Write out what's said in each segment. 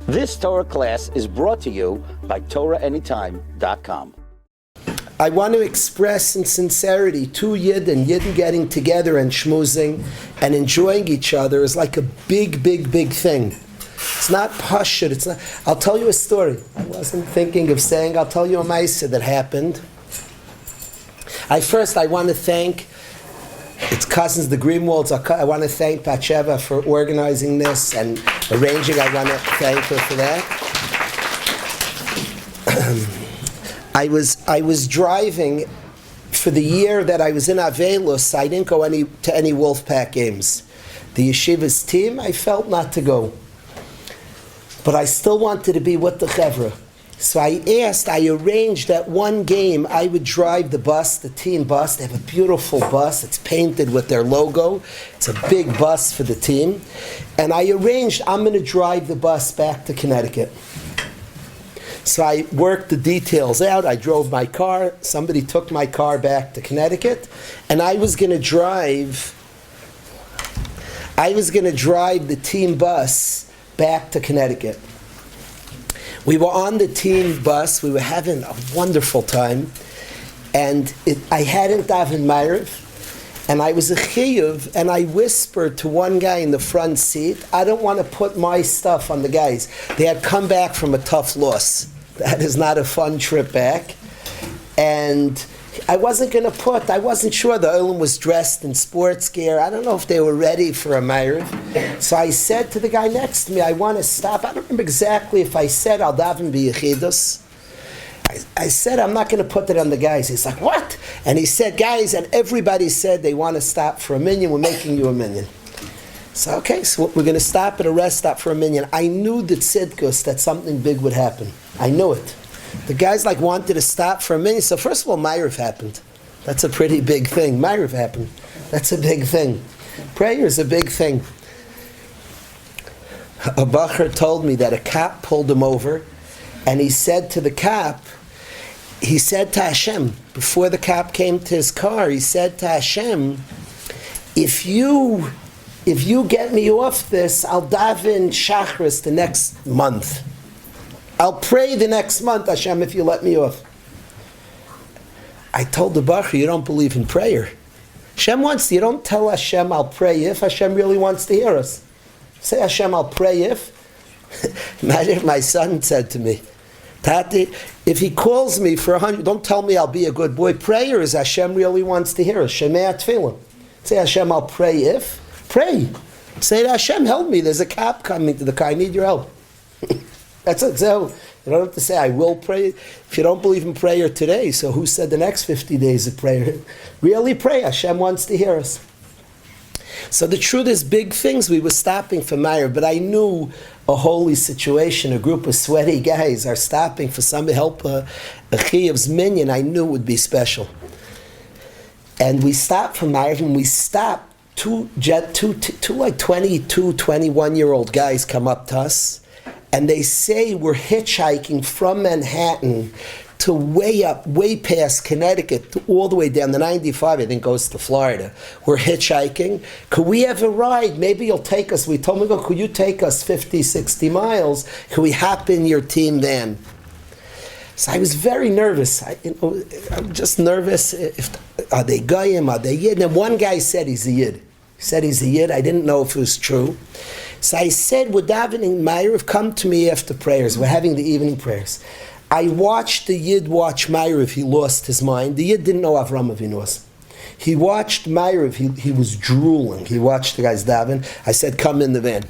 This Torah class is brought to you by TorahAnytime.com. I want to express in sincerity two Yid and Yidden getting together and schmoozing and enjoying each other is like a big, big, big thing. It's not pashut. It's not. I'll tell you a story. I wasn't thinking of saying. I'll tell you a ma'aseh that happened. I want to thank. It's cousins, the Greenwalds. I want to thank Batsheva for organizing this and arranging. I want to thank her for that. I was driving for the year that I was in Avelus. I didn't go to any Wolfpack games. The yeshiva's team, I felt not to go. But I still wanted to be with the Chevra. So I arranged that one game I would drive the bus, the team bus. They have a beautiful bus. It's painted with their logo. It's a big bus for the team. And I arranged I'm going to drive the bus back to Connecticut. So I worked the details out. I drove my car. Somebody took my car back to Connecticut. And I was going to drive the team bus back to Connecticut. We were on the team bus. We were having a wonderful time. And I hadn't davened Ma'ariv. And I was a chiyuv. And I whispered to one guy in the front seat, I don't want to put my stuff on the guys. They had come back from a tough loss. That is not a fun trip back. And I wasn't sure the Olam was dressed in sports gear. I don't know if they were ready for a Ma'ariv. So I said to the guy next to me, I want to stop. I don't remember exactly if I said, I'll daven b'yechidus. I said, I'm not going to put it on the guys. He's like, what? And he said, guys, and everybody said they want to stop for a minyan. We're making you a minyan. So, okay, so we're going to stop at a rest stop for a minyan. I knew that something big would happen. I knew it. The guys wanted to stop for a minute. So first of all, Ma'ariv happened. That's a pretty big thing. Ma'ariv happened. That's a big thing. Prayer is a big thing. A bacher told me that a cop pulled him over, and he said to Hashem, before the cop came to his car, he said to Hashem, if you get me off this, I'll daven Shachris the next month. I'll pray the next month, Hashem, if you let me off. I told the bacher, you don't believe in prayer. You don't tell Hashem, I'll pray if Hashem really wants to hear us. Say, Hashem, I'll pray if. Imagine if my son said to me, Tati, if he calls me for 100, don't tell me I'll be a good boy. Prayer is Hashem really wants to hear us. Shemei Tefillah. Say, Hashem, I'll pray if. Pray. Say to Hashem, help me. There's a cop coming to the car. I need your help. That's it. So you don't have to say, I will pray. If you don't believe in prayer today, so who said the next 50 days of prayer? Really pray. Hashem wants to hear us. So the truth is, big things we were stopping for Meir, but I knew a holy situation. A group of sweaty guys are stopping for some help, a chiyuv's minyan. I knew it would be special. And we stopped for Meir, and we stopped. Two 22, 21-year-old guys come up to us, and they say we're hitchhiking from Manhattan to way past Connecticut, all the way down. The 95, I think, goes to Florida. We're hitchhiking. Could we have a ride? Maybe you'll take us. We told them, could you take us 50, 60 miles? Could we hop in your team van? So I was very nervous. I'm just nervous. Are they Goyim? Are they Yid? And one guy said he's a Yid. He said he's a Yid. I didn't know if it was true. So I said, we're davening Ma'ariv, come to me after prayers. We're having the evening prayers. I watched the Yid watch Ma'ariv. He lost his mind. The Yid didn't know Avram Avinu was. He watched Ma'ariv. He was drooling. He watched the guys daven. I said, come in the van.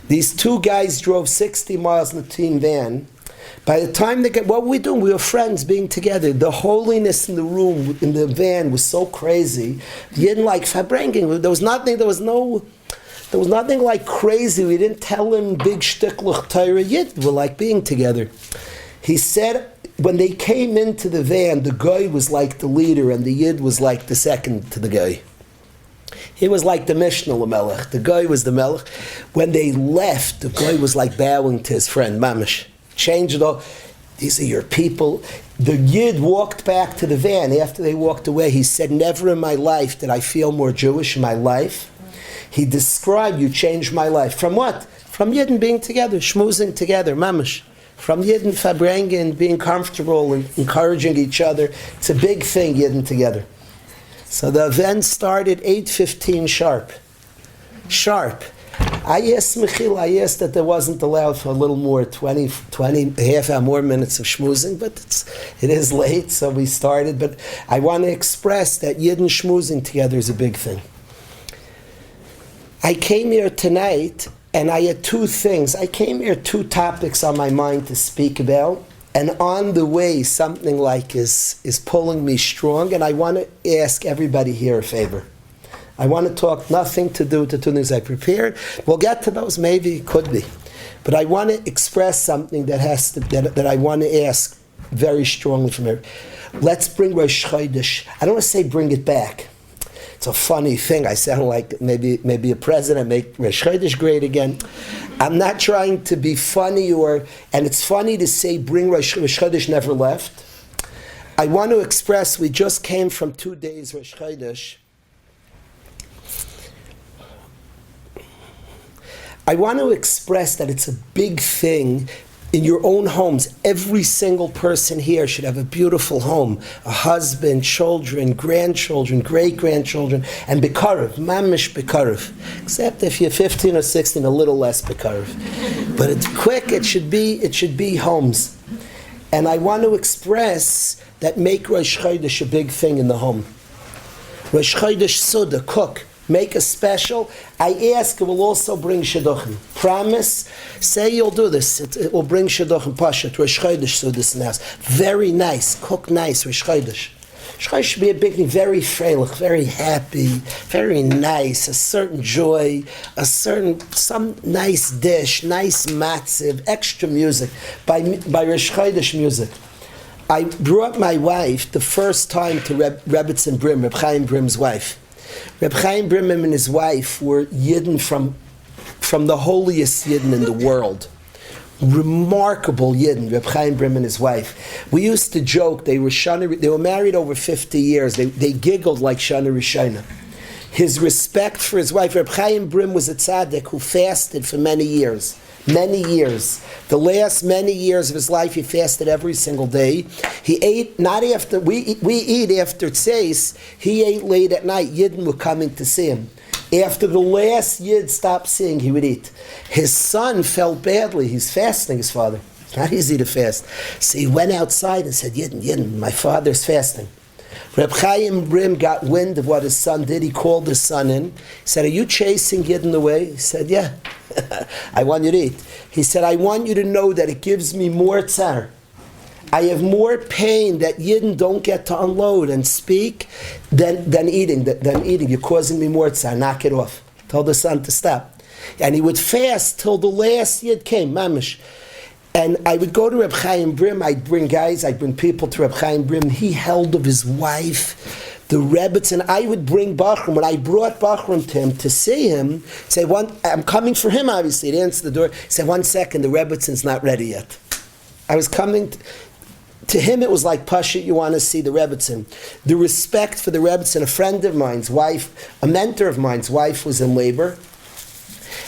These two guys drove 60 miles in the team van. By the time they what were we doing? We were friends being together. The holiness in the room, in the van, was so crazy. You didn't like Fabrengen. There was nothing like crazy. We didn't tell him big shticklich Torah Yid. We're like being together. He said when they came into the van, the guy was like the leader and the Yid was like the second to the guy. He was like the Mishnah Lamelech. The guy was the Melech. When they left, the guy was like bowing to his friend, Mamish. Changed it all. These are your people. The Yid walked back to the van. After they walked away, he said, never in my life did I feel more Jewish in my life. He described, you changed my life. From what? From Yidden being together, schmoozing together, mamash. From Yidden Fabrengen, being comfortable and encouraging each other. It's a big thing, Yidden together. So the event started 8:15 sharp. Sharp. I asked that there wasn't allowed for a little more, 20 half hour more minutes of schmoozing, but it is late, so we started. But I want to express that Yidden schmoozing together is a big thing. I came here tonight, and I had two things. I came here, two topics on my mind to speak about, and on the way, something like is pulling me strong, and I want to ask everybody here a favor. I want to talk nothing to do with the two things I prepared. We'll get to those, maybe, could be. But I want to express something that I want to ask very strongly from here. Let's bring Rosh Chodesh. I don't want to say bring it back. It's a funny thing. I sound like maybe a president, make Rosh Chodesh great again. I'm not trying to be funny, and it's funny to say bring Rosh Chodesh never left. I want to express, we just came from 2 days Rosh Chodesh. I want to express that it's a big thing in your own homes. Every single person here should have a beautiful home, a husband, children, grandchildren, great-grandchildren, and bekarev, mamish bekarev. Except if you're 15 or 16, a little less bekarev. But it's quick, it should be homes. And I want to express that make Rosh Chodesh a big thing in the home. Rosh Chodesh Suda, cook. Make a special. I ask, it will also bring shidduchim. Promise, say you'll do this. It will bring shidduchim. Pashat, Rosh Chodesh, so this in the house. Very nice, cook nice, Rosh Chodesh. Rosh Chodesh should be a big thing, very freilich, very happy, very nice, a certain joy, some nice dish, nice matziv, extra music, by Rosh Chodesh music. I brought my wife the first time to Rebbetzin Brim, Reb Chaim Brim's wife. Reb Chaim Brim and his wife were Yidden from the holiest Yidden in the world. Remarkable Yidden, Reb Chaim Brim and his wife. We used to joke, they were married over 50 years. They giggled like Shana Rishona. His respect for his wife, Reb Chaim Brim was a tzaddik who fasted for many years. Many years. The last many years of his life, he fasted every single day. He ate, not after, we eat after tzeis, he ate late at night. Yidden were coming to see him. After the last Yid stopped seeing, he would eat. His son felt badly. He's fasting, his father. It's not easy to fast. So he went outside and said, Yidden, my father's fasting. Reb Chaim Brim got wind of what his son did. He called his son in. He said, are you chasing Yidden away? He said, yeah. I want you to eat. He said, I want you to know that it gives me more tzar. I have more pain that Yidden don't get to unload and speak than eating. You're causing me more tzar. Knock it off. Told the son to stop. And he would fast till the last Yid came, mamish. And I would go to Reb Chaim Brim. I'd bring people to Reb Chaim Brim. He held of his wife, the Rebbetzin, and I would bring Bachram. When I brought Bachram to him to see him, say, I'm coming for him, obviously. He'd answer the door. Say, 1 second, the Rebetzin's not ready yet. I was coming to him, it was like, Pasha, you want to see the Rebbetzin. The respect for the Rebbetzin, a friend of mine's wife, a mentor of mine's wife was in labor,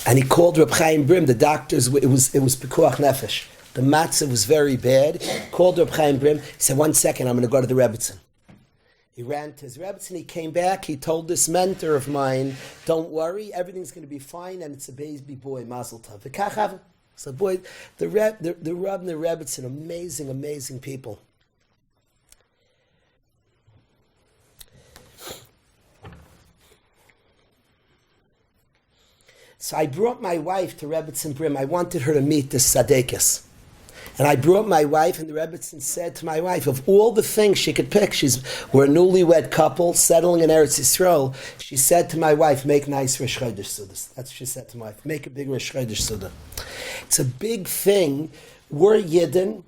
and he called Reb Chaim Brim. The doctors, it was Pekuach Nefesh. The matzah was very bad. Called Reb Chaim Brim. He said, 1 second, I'm going to go to the Rebbetzin. He ran to his Rebbetzin. He came back. He told this mentor of mine, don't worry, everything's going to be fine, and it's a baby boy, Mazel Tov. So boy, the Reb and the Rebbetzin, amazing, amazing people. So I brought my wife to Rebbetzin Brim. I wanted her to meet this Tzaddikus. And I brought my wife, and the Rebbetzin said to my wife, of all the things she could pick, we're a newlywed couple settling in Eretz Yisrael. She said to my wife, make nice Rosh Chodesh Sudas. That's what she said to my wife. Make a big Rosh Chodesh Suda. It's a big thing. We're Yidden.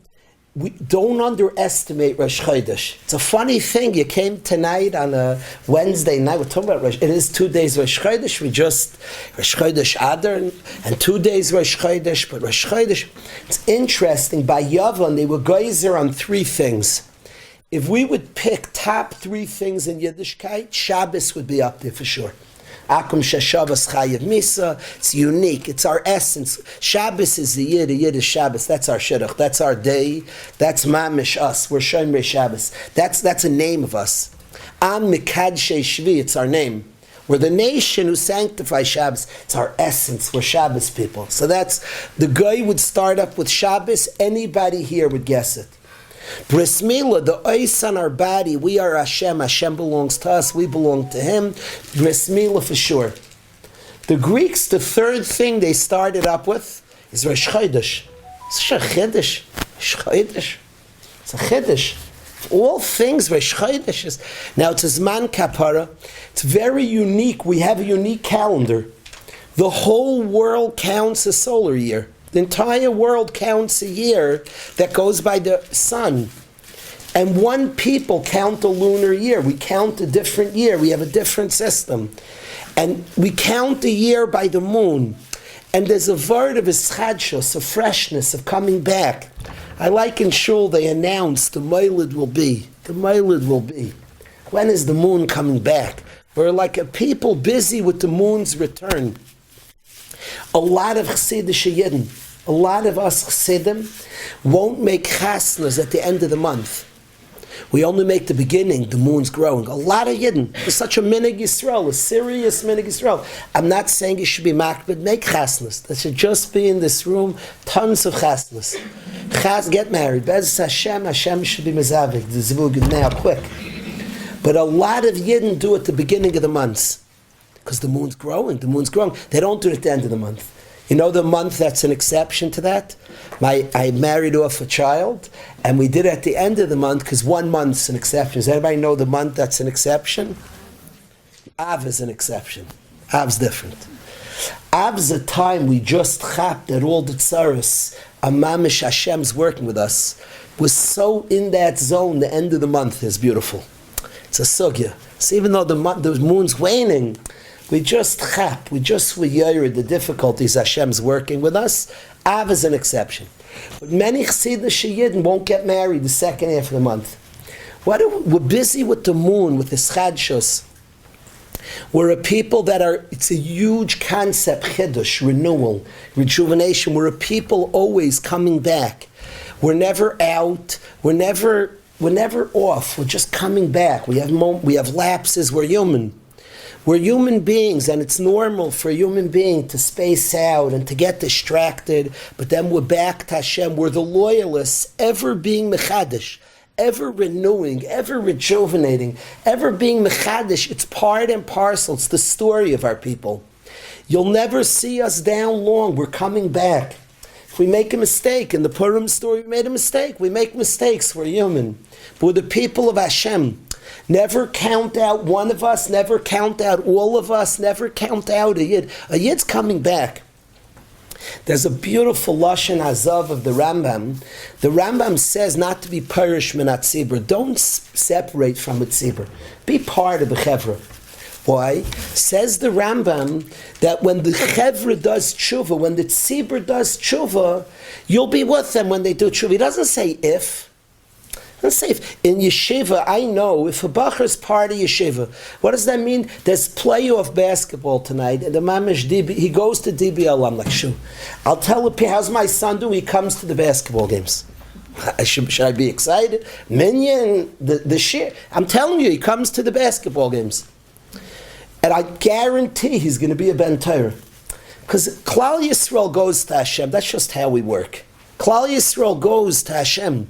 We don't underestimate Rosh Chodesh. It's a funny thing. You came tonight on a Wednesday night. We're talking about Rosh. It is 2 days Rosh Chodesh. Rosh Chodesh Adar and 2 days Rosh Chodesh. But Rosh Chodesh, it's interesting. By Yavon, they were geyser on 3 things. If we would pick top 3 things in Yiddishkeit, Shabbos would be up there for sure. Akum Sheshavas Chayev Misa. It's unique. It's our essence. Shabbos is the Yid. The Yid is Shabbos. That's our Shidduch. That's our day. That's Mamish us. We're Shomrei Shabbos. That's a name of us. Am Mikadshe Shvi. It's our name. We're the nation who sanctifies Shabbos. It's our essence. We're Shabbos people. So that's, the guy would start up with Shabbos. Anybody here would guess it. Bris Milah, the ice on our body, we are Hashem. Hashem belongs to us. We belong to Him. Bris Milah for sure. The Greeks, the third thing they started up with is Rosh Chodesh. It's a Chodesh. It's a Chodesh. All things Rosh Chodesh is. Now it's a Zman Kapara. It's very unique. We have a unique calendar. The whole world counts a solar year. The entire world counts a year that goes by the sun. And one people count a lunar year. We count a different year. We have a different system. And we count a year by the moon. And there's a word of ischadshus, of freshness, of coming back. I like in Shul they announce the Moilid will be. The Moilid will be. When is the moon coming back? We're like a people busy with the moon's return. A lot of Chassidish Yidden, a lot of us Chassidim won't make chasnas at the end of the month. We only make the beginning, the moon's growing. A lot of Yidden. It's such a minig Yisrael, a serious minig Yisrael. I'm not saying you should be makbid, make chasnas. That should just be in this room, tons of chasnas. Get married. Bez Hashem, Hashem should be mezavik. The zivug now, quick. But a lot of Yidden do it at the beginning of the months. Because the moon's growing, They don't do it at the end of the month. You know the month that's an exception to that? I married off a child, and we did it at the end of the month, because 1 month's an exception. Does anybody know the month that's an exception? Av is an exception. Av's different. Av's a time we just chapped at all the tzaros. Amamish Hashem's working with us. We're so in that zone, the end of the month is beautiful. It's a sugya. So even though the moon's waning, we just chap, we yair the difficulties Hashem's working with us. Av is an exception. But many Chassidish Yidden won't get married the second half of the month. We're busy with the moon, with the schadshus. We're a people that it's a huge concept, Chodesh, renewal, rejuvenation. We're a people always coming back. We're never out, we're never off, we're just coming back. We have lapses, we're human. We're human beings, and it's normal for a human being to space out and to get distracted, but then we're back to Hashem. We're the loyalists, ever being mechadish, ever renewing, ever rejuvenating, ever being mechadish. It's part and parcel. It's the story of our people. You'll never see us down long. We're coming back. If we make a mistake, in the Purim story we made a mistake. We make mistakes. We're human. But we're the people of Hashem. Never count out one of us, never count out all of us, never count out a Yid. A Yid's coming back. There's a beautiful Lashon Hazav of the Rambam. The Rambam says not to be Parish Minat Tzibur. Don't separate from a Tzibur. Be part of the Chevra. Why? Says the Rambam that when the Chevra does tshuva, when the Tzibur does tshuva, you'll be with them when they do tshuva. He doesn't say if. Let's say in yeshiva, I know if a bacher's part of yeshiva, what does that mean? There's playoff basketball tonight, and the mamish DB, he goes to DBL. I'm like, shoo. I'll tell him, how's my son do? He comes to the basketball games. Should I be excited? Minyan, the shit. I'm telling you, he comes to the basketball games. And I guarantee he's going to be a Ben Torah. Because Klal Yisrael goes to Hashem. That's just how we work. Klal Yisrael goes to Hashem.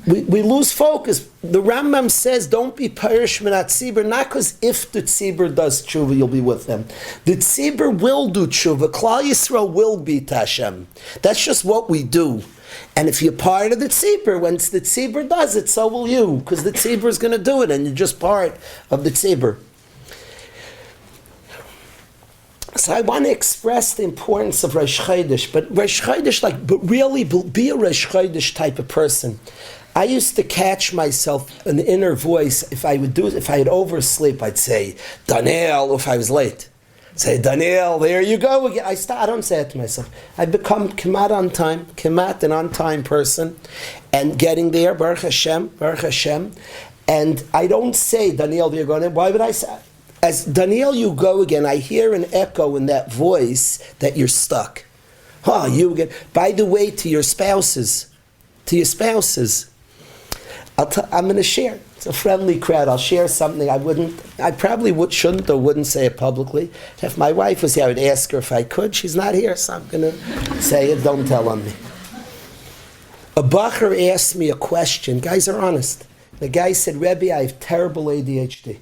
We lose focus. The Rambam says, don't be Parish Minat Tzibur, not because if the Tzibur does tshuva, you'll be with them. The Tzibur will do tshuva. Klal Yisrael will be to Hashem. That's just what we do. And if you're part of the Tzibur, once the Tzibur does it, so will you, because the Tzibur is going to do it, and you're just part of the Tzibur. So I want to express the importance of Rosh Chodesh, but Rosh Chodesh, but really be a Rosh Chodesh type of person. I used to catch myself an inner voice. If I had oversleep, I'd say Daniel. If I was late, I'd say Daniel. There you go again. I don't say it to myself. I become kemat on time, an on time person, and getting there. Baruch Hashem, and I don't say Daniel. You're going. Why would I say? As Daniel, you go again, I hear an echo in that voice that you're stuck. Oh, you again. By the way, to your spouses, I'm going to share. It's a friendly crowd. I'll share something I probably shouldn't or wouldn't say it publicly. If my wife was here, I would ask her if I could. She's not here, so I'm going to say it. Don't tell on me. A bacher asked me a question. Guys are honest. The guy said, Rebbe, I have terrible ADHD.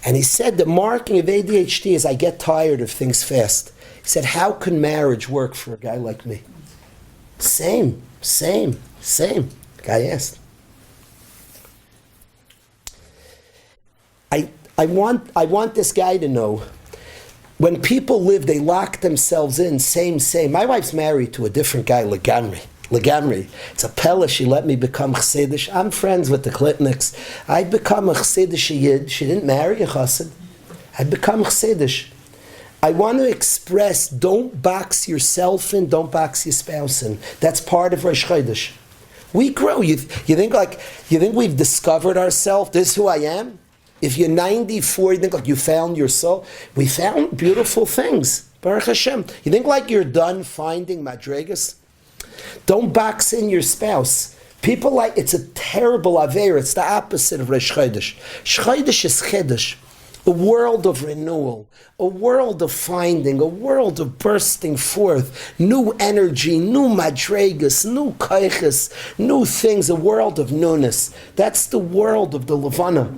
And he said the marking of ADHD is I get tired of things fast. He said, how can marriage work for a guy like me? Same. Guy asked. I want this guy to know, when people live, they lock themselves in, same. My wife's married to a different guy, Legamri. It's a pella, she let me become Chassidish. I'm friends with the Klitniks. I'd become a Chassidish Yid. She didn't marry a Chassid. I'd become Chassidish. I want to express, don't box yourself in, don't box your spouse in. That's part of Rosh Chodesh. We grow. You think we've discovered ourselves? This is who I am? If you're 94, you think like you found your soul? We found beautiful things. Baruch Hashem. You think like you're done finding madrigas? Don't box in your spouse. People like, it's a terrible aver. It's the opposite of Rosh Chodesh. Chodesh is Chodesh. A world of renewal, a world of finding, a world of bursting forth, new energy, new madregas, new kaiches, new things, a world of newness. That's the world of the Levana.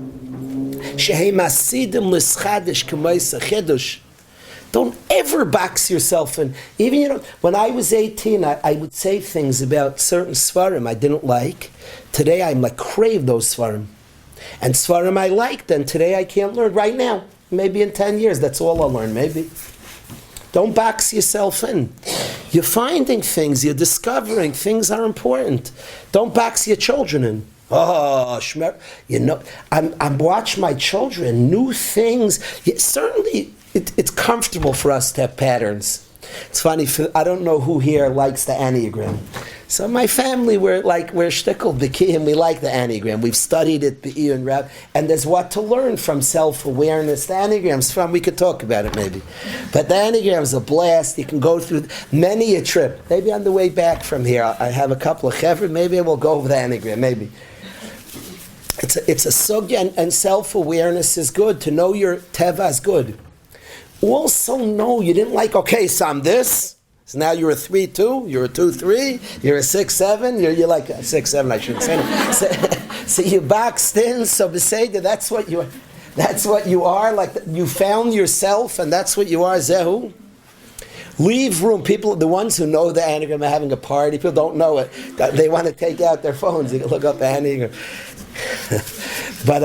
Don't ever box yourself in. Even, when I was 18, I would say things about certain svarim I didn't like. Today I'm like, crave those svarim. And svarim I liked, and today I can't learn right now. Maybe in 10 years, that's all I'll learn, maybe. Don't box yourself in. You're finding things, you're discovering, things are important. Don't box your children in. Oh, I'm watching my children, new things. Certainly, it's comfortable for us to have patterns. It's funny, I don't know who here likes the Enneagram. So my family, we're shtickle b'ki, and we like the Enneagram. We've studied it, b'i and rab, and there's what to learn from self-awareness. The Enneagram's fun, we could talk about it maybe. But the Enneagram's a blast. You can go through many a trip. Maybe on the way back from here, I have a couple of chevron, maybe we'll go over the Enneagram, maybe. It's a sugya, and self-awareness is good. To know your teva is good. Also know you didn't like, okay, so I'm this. So now you're a 3-2, you're a 2-3, you're a 6-7, you're like a 6-7, I shouldn't say that. So you boxed in, so Beseda, that's what you are, like you found yourself, and that's what you are, Zehu. Leave room. People, the ones who know the Enneagram are having a party, people don't know it. They want to take out their phones, you can look up the Enneagram. But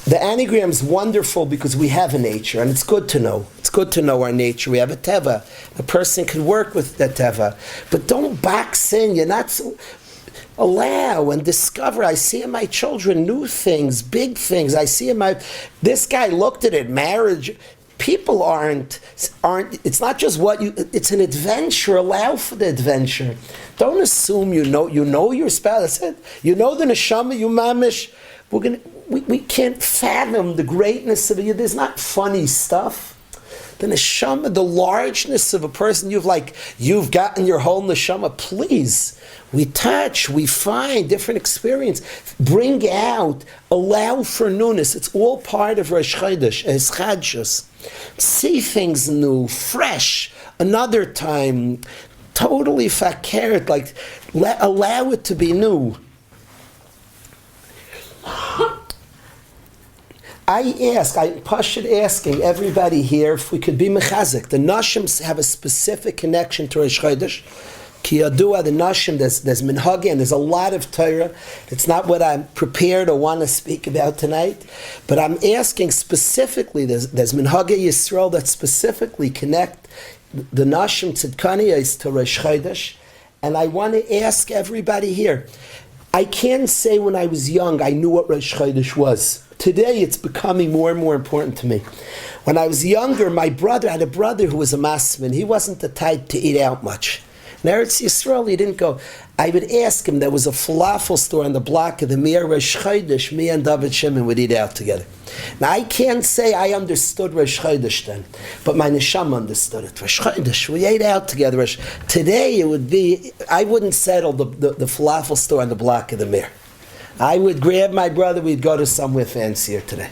the Enneagram's wonderful because we have a nature, and it's good to know. It's good to know our nature. We have a teva. A person can work with the teva. But don't box in. You're not so... Allow and discover. I see in my children new things, big things. I see in this guy looked at it, marriage. People aren't, it's not just it's an adventure. Allow for the adventure. Don't assume you know your spouse. That's it. You know the neshama, you mamish. We can't fathom the greatness of it. There's not funny stuff. The neshama, the largeness of a person, you've gotten your whole neshama. Please, we touch, we find different experience. Bring out, allow for newness. It's all part of Rosh Chodesh, Eschadshus. See things new, fresh, another time, totally fakert, allow it to be new. I'm asking everybody here if we could be mechazik. The Nashim have a specific connection to Rosh Chodesh. Ki yadua, the Nashim, there's minhagi, and there's a lot of Torah. It's not what I'm prepared or want to speak about tonight, but I'm asking specifically, there's minhagi Yisrael that specifically connect the Nashim Tzidkaniyos to Rosh Chodesh, and I want to ask everybody here. I can't say when I was young I knew what Rosh Chodesh was. Today it's becoming more and more important to me. When I was younger, I had a brother who was a masman. He wasn't the type to eat out much. In Eretz Yisrael, you didn't go. I would ask him, there was a falafel store on the block of the Mir Rosh Chodesh, me and David Shimon would eat out together. Now, I can't say I understood Rosh Chodesh then, but my neshama understood it. Rosh Chodesh, we ate out together. Today, it would be, I wouldn't settle the falafel store on the block of the Mir. I would grab my brother, we'd go to somewhere fancier today.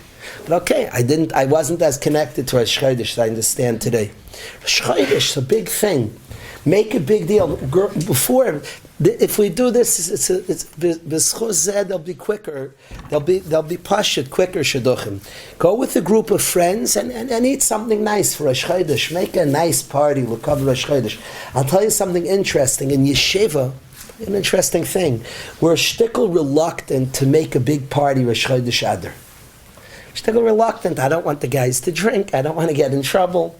But okay, I wasn't as connected to Rosh Chodesh as I understand today. Rosh Chodesh is a big thing. Make a big deal. Before, if we do this, they'll be quicker. They'll be pashut quicker shidduchim. Go with a group of friends and eat something nice for Rosh Chodesh. Make a nice party. Look up Rosh Chodesh. I'll tell you something interesting. In yeshiva, an interesting thing. We're shtickle reluctant to make a big party Rosh Chodesh Adar. Shtickle reluctant. I don't want the guys to drink. I don't want to get in trouble.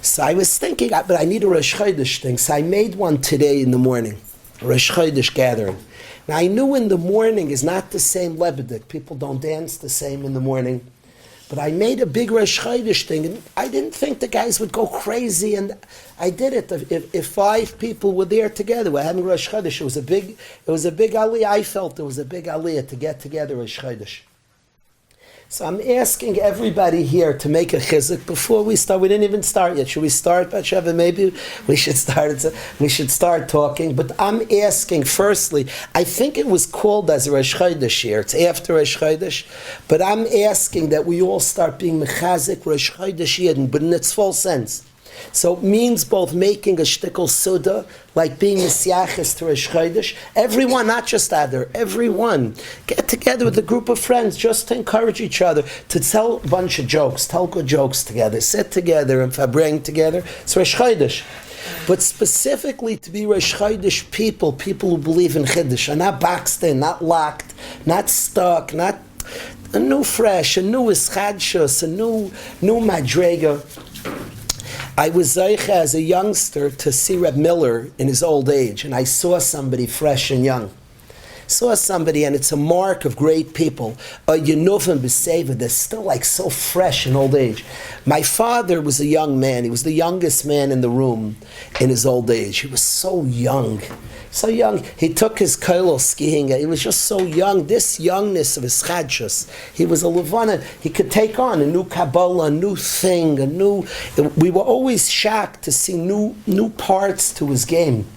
So I was thinking, but I need a Rosh Chodesh thing. So I made one today in the morning, a Rosh Chodesh gathering. Now I knew in the morning is not the same Lebedik. People don't dance the same in the morning. But I made a big Rosh Chodesh thing, and I didn't think the guys would go crazy, and I did it. If 5 people were there together, we're having Rosh Chodesh, it was a big aliyah. I felt it was a big aliyah to get together Rosh Chodesh. So I'm asking everybody here to make a chizuk before we start. We didn't even start yet. Should we start, Batsheva? Maybe we should start talking. But I'm asking, firstly, I think it was called as Rosh Chodesh here. It's after Rosh Chodesh. But I'm asking that we all start being mechazik Rosh Chodesh Yidden, but in its full sense. So it means both making a shtickle suda, like being Messiachis to Rosh Chodesh. Everyone, not just Adar, everyone. Get together with a group of friends just to encourage each other, to tell a bunch of jokes, tell good jokes together, sit together and fabring together. It's Rosh Chodesh. But specifically to be Rosh Chodesh people who believe in Chiddush, are not boxed in, not locked, not stuck, not a new fresh, a new ischadshus, a new madrega. I was zeicha as a youngster to see Reb Miller in his old age, and I saw somebody fresh and young. Saw somebody, and it's a mark of great people. Yenuvim b'seva, they're still like so fresh in old age. My father was a young man. He was the youngest man in the room in his old age. He was so young. So young. He took his koilel skiing. He was just so young. This youngness of his chadshus. He was a levana. He could take on a new Kabbalah, a new thing, we were always shocked to see new parts to his game.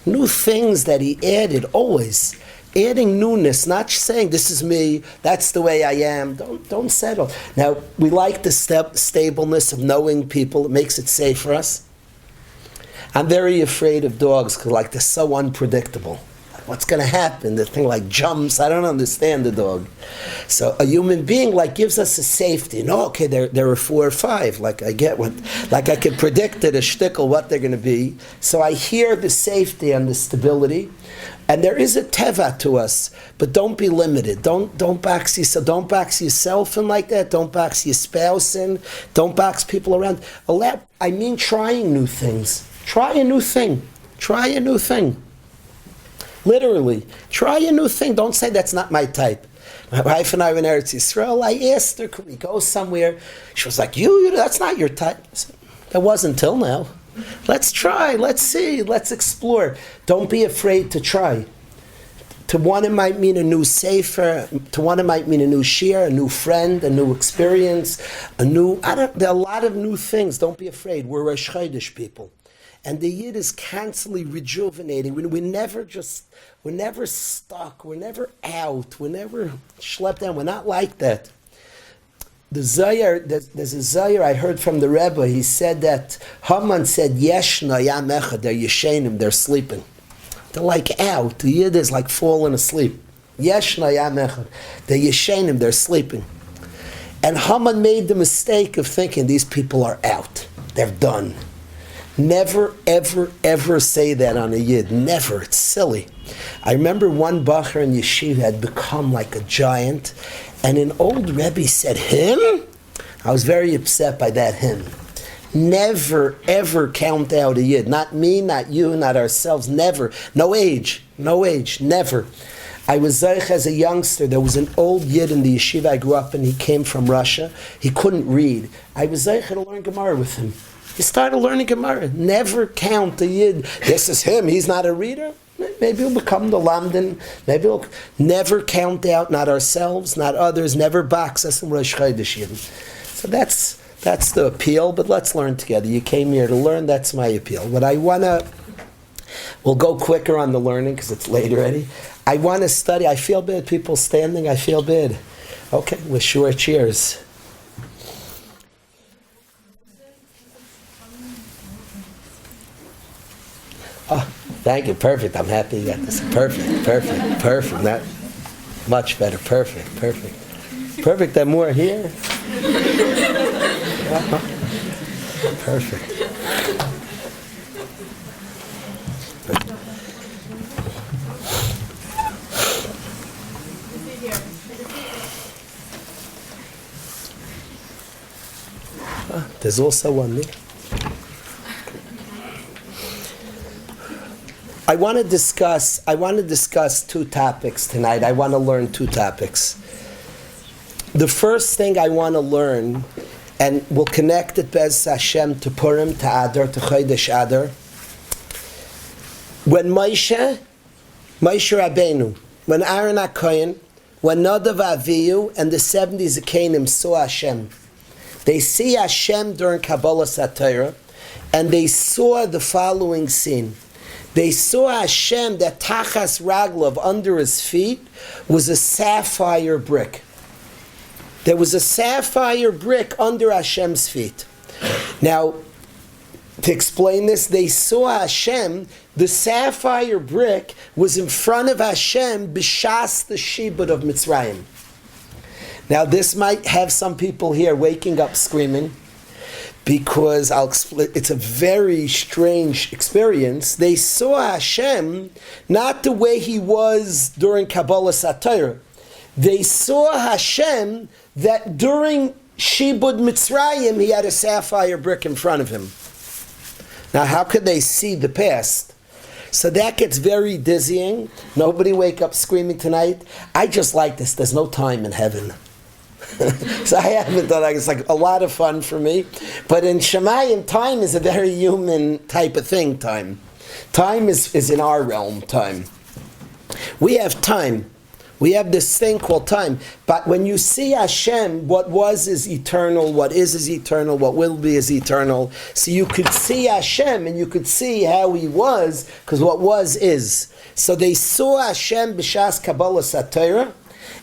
New things that he added, always. Adding newness, not saying this is me, that's the way I am. Don't settle. Now, we like the stableness of knowing people. It makes it safe for us. I'm very afraid of dogs because they're so unpredictable. What's going to happen? The thing jumps. I don't understand the dog. So a human being gives us a safety. No, okay, there are 4 or 5. I get what, I can predict at a shtickle what they're going to be. So I hear the safety and the stability. And there is a teva to us, but don't be limited. Don't box yourself. Don't box yourself in like that. Don't box your spouse in. Don't box people around. Trying new things. Try a new thing. Try a new thing. Literally, try a new thing. Don't say that's not my type. My wife and I were in Eretz Yisrael. I asked her, could we go somewhere? She was like, you that's not your type. I said, that wasn't till now. Let's try, let's see, let's explore. Don't be afraid to try. To one it might mean a new sefer, to one it might mean a new shiur, a new friend, a new experience, there are a lot of new things. Don't be afraid. We're Rosh Chodesh people. And the Yid is constantly rejuvenating. We're never stuck, we're never out, we're never schlepped down. We're not like that. The Zohar, there's a Zohar I heard from the Rebbe. He said that Haman said, Yeshna Yam Echad, they're Yeshenim, they're sleeping. They're out. The Yid is falling asleep. Yeshna Yam Echad, they're Yeshenim, they're sleeping. And Haman made the mistake of thinking these people are out. They're done. Never, ever, ever say that on a Yid. Never. It's silly. I remember one Bacher in Yeshiva had become like a giant, and an old Rebbe said, him? I was very upset by that him. Never, ever count out a Yid. Not me, not you, not ourselves. Never. No age, never. I was Zeich as a youngster. There was an old Yid in the yeshiva I grew up in. He came from Russia. He couldn't read. I was Zeich to learn Gemara with him. He started learning Gemara. Never count a Yid. This is him. He's not a reader. Maybe he'll become the Lamdan. Maybe he'll never count out, not ourselves, not others, never box us in Rosh Chodesh Yid. So that's the appeal, but let's learn together. You came here to learn, that's my appeal. What I want to, we'll go quicker on the learning because it's late already. I want to study, I feel bad, people standing, I feel bad. Okay, with Shiur, cheers. Oh, thank you, perfect, I'm happy you got this. Perfect, that, much better, perfect, and more here. Perfect. There's also one there. I want to discuss two topics tonight. I want to learn two topics. The first thing I want to learn, and we'll connect it Bez Hashem to Purim, to Adar, to Chodesh Adar. When Moshe Rabbeinu, when Aaron HaKohen, when Nadav Avihu, and the 70 Zekanim saw Hashem, they see Hashem during Kabbalah Satira, and they saw the following scene. They saw Hashem, that Tachas Raglav, under his feet, was a sapphire brick. There was a sapphire brick under Hashem's feet. Now, to explain this, they saw Hashem, the sapphire brick was in front of Hashem, b'shas the shibud of Mitzrayim. Now, this might have some people here waking up screaming, because I'll explain, it's a very strange experience. They saw Hashem not the way he was during Kabbalah Satira. They saw Hashem that during Shibud Mitzrayim he had a sapphire brick in front of him. Now, how could they see the past? So that gets very dizzying. Nobody wake up screaming tonight. I just like this. There's no time in heaven. So I haven't done that. It's like a lot of fun for me. But in Shemayim, time is a very human type of thing, time. Time is in our realm, time. We have time. We have this thing called time. But when you see Hashem, what was is eternal, what is eternal, what will be is eternal. So you could see Hashem and you could see how he was, because what was is. So they saw Hashem b'shas Kabbalah Satira,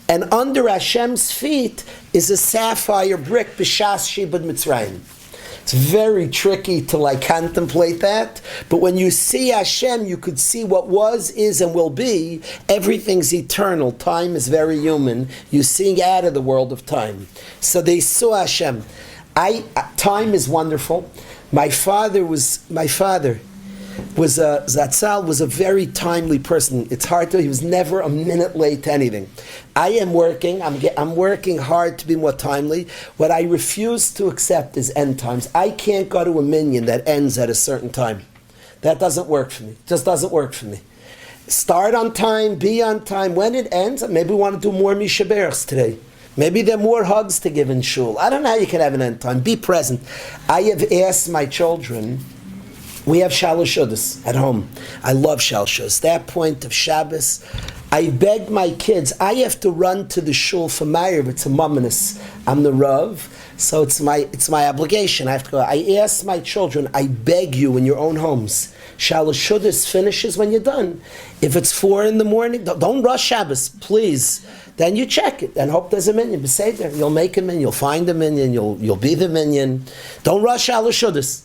and under Hashem's feet is a sapphire brick b'shas Shibud Mitzrayim. It's very tricky to contemplate that, but when you see Hashem, you could see what was, is, and will be. Everything's eternal. Time is very human. You see out of the world of time. So they saw Hashem. Time is wonderful. My father was Zatzal was a very timely person. It's hard to. He was never a minute late to anything. I am working. I'm working hard to be more timely. What I refuse to accept is end times. I can't go to a minyan that ends at a certain time. That doesn't work for me. It just doesn't work for me. Start on time. Be on time. When it ends, maybe we want to do more mishaberachs today. Maybe there are more hugs to give in shul. I don't know how you can have an end time. Be present. I have asked my children. We have Shalosh Chodesh at home. I love Shalosh Chodesh. That point of Shabbos, I begged my kids, I have to run to the shul for Ma'ariv. It's a mumminus. I'm the Rav, so it's my obligation. I have to go. I asked my children, I beg you in your own homes, Shalosh Chodesh finishes when you're done. If it's 4 in the morning, don't rush Shabbos, please. Then you check it and hope there's a minyan. Beseder, you'll make a minyan, you'll find a minyan, you'll be the minyan. Don't rush Shalosh Chodesh.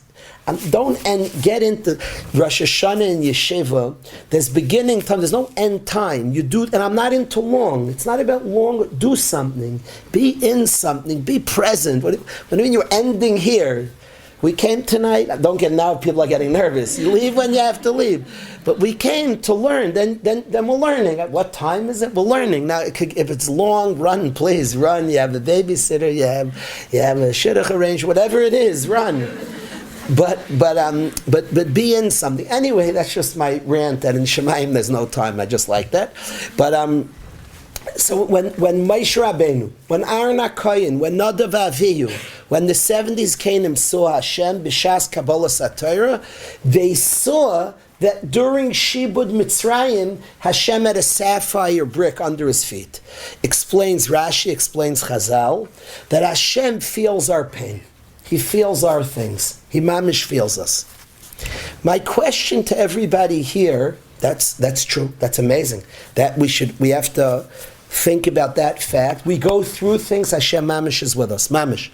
Don't get into Rosh Hashanah and Yeshiva. There's beginning time. There's no end time. You do, and I'm not into long. It's not about long. Do something. Be in something. Be present. What do you mean you're ending here? We came tonight. Don't get now. People are getting nervous. You leave when you have to leave. But we came to learn. Then we're learning. At what time is it? We're learning now. If it's long, run. Please run. You have a babysitter. You have a shidduch arranged. Whatever it is, run. but be in something. Anyway, that's just my rant. That in Shemaim there's no time. I just like that. But so when Moshe Rabbeinu, when Aaron HaKohen, when Nadav Avihu, when the 70s Canaan saw Hashem b'shas Kabbalah Satira, they saw that during Shibud Mitzrayim, Hashem had a sapphire brick under his feet. Explains Rashi, explains Chazal, that Hashem feels our pain. He feels our things. He mamish feels us. My question to everybody here, that's true, that's amazing. That we have to think about that fact. We go through things, Hashem mamish is with us, mamish.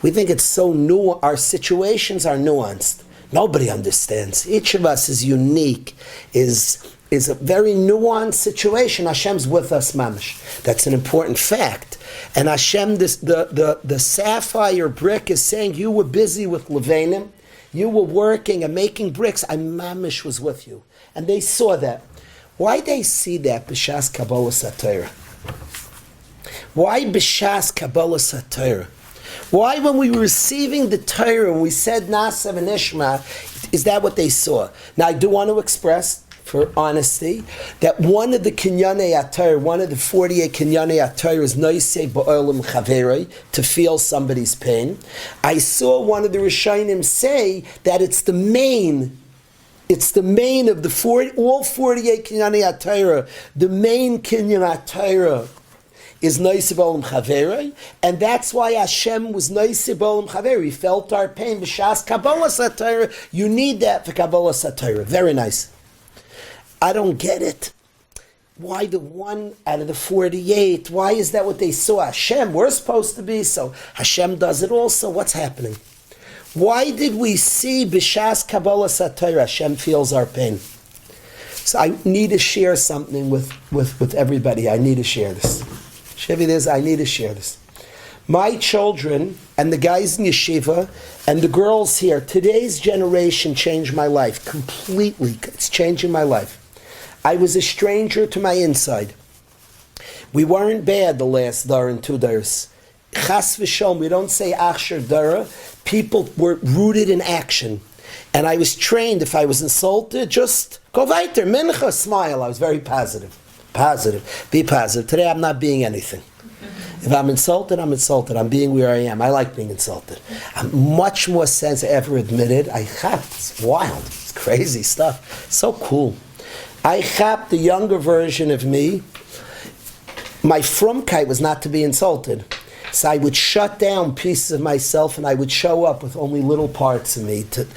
We think it's so new, our situations are nuanced. Nobody understands. Each of us is unique, is a very nuanced situation. Hashem's with us, mamish. That's an important fact. And Hashem, the sapphire brick is saying, you were busy with Levanim, you were working and making bricks, I mamish was with you. And they saw that. Why they see that b'shas Kabbalah Satira? Why b'shas Kabbalah Satira? Why when we were receiving the Torah and we said Nasa and Ishma, is that what they saw? Now I do want to express, for honesty, that one of the Kinyanei HaTorah, one of the 48 Kinyanei HaTorah is Noisei Ba'olam Chaverei, to feel somebody's pain. I saw one of the Rishonim say that it's the main of the all 48 Kinyanei HaTorah, the main Kinyan HaTorah is Noisei Ba'olam Chaverei, and that's why Hashem was Noisei Ba'olam Chaverei. He felt our pain. B'shas Kabbalah Satira, you need that for Kabbalah Satira. Very nice. I don't get it. Why the one out of the 48? Why is that what they saw? Hashem, we're supposed to be, so Hashem does it also. What's happening? Why did we see B'shas Kabbalah Satira, Hashem feels our pain? So I need to share something with everybody. I need to share this. I need to share this. My children and the guys in yeshiva and the girls here, today's generation changed my life completely. It's changing my life. I was a stranger to my inside. We weren't bad the last dar and 2 dars. Chas v'sholom, we don't say achshir dara. People were rooted in action. And I was trained, if I was insulted, just go weiter, mincha, smile. I was very positive. Positive. Be positive. Today I'm not being anything. If I'm insulted, I'm insulted. I'm being where I am. I like being insulted. I'm much more sensitive, ever admitted. It's wild. It's crazy stuff. So cool. I chap the younger version of me. My frumkeit was not to be insulted. So I would shut down pieces of myself and I would show up with only little parts of me to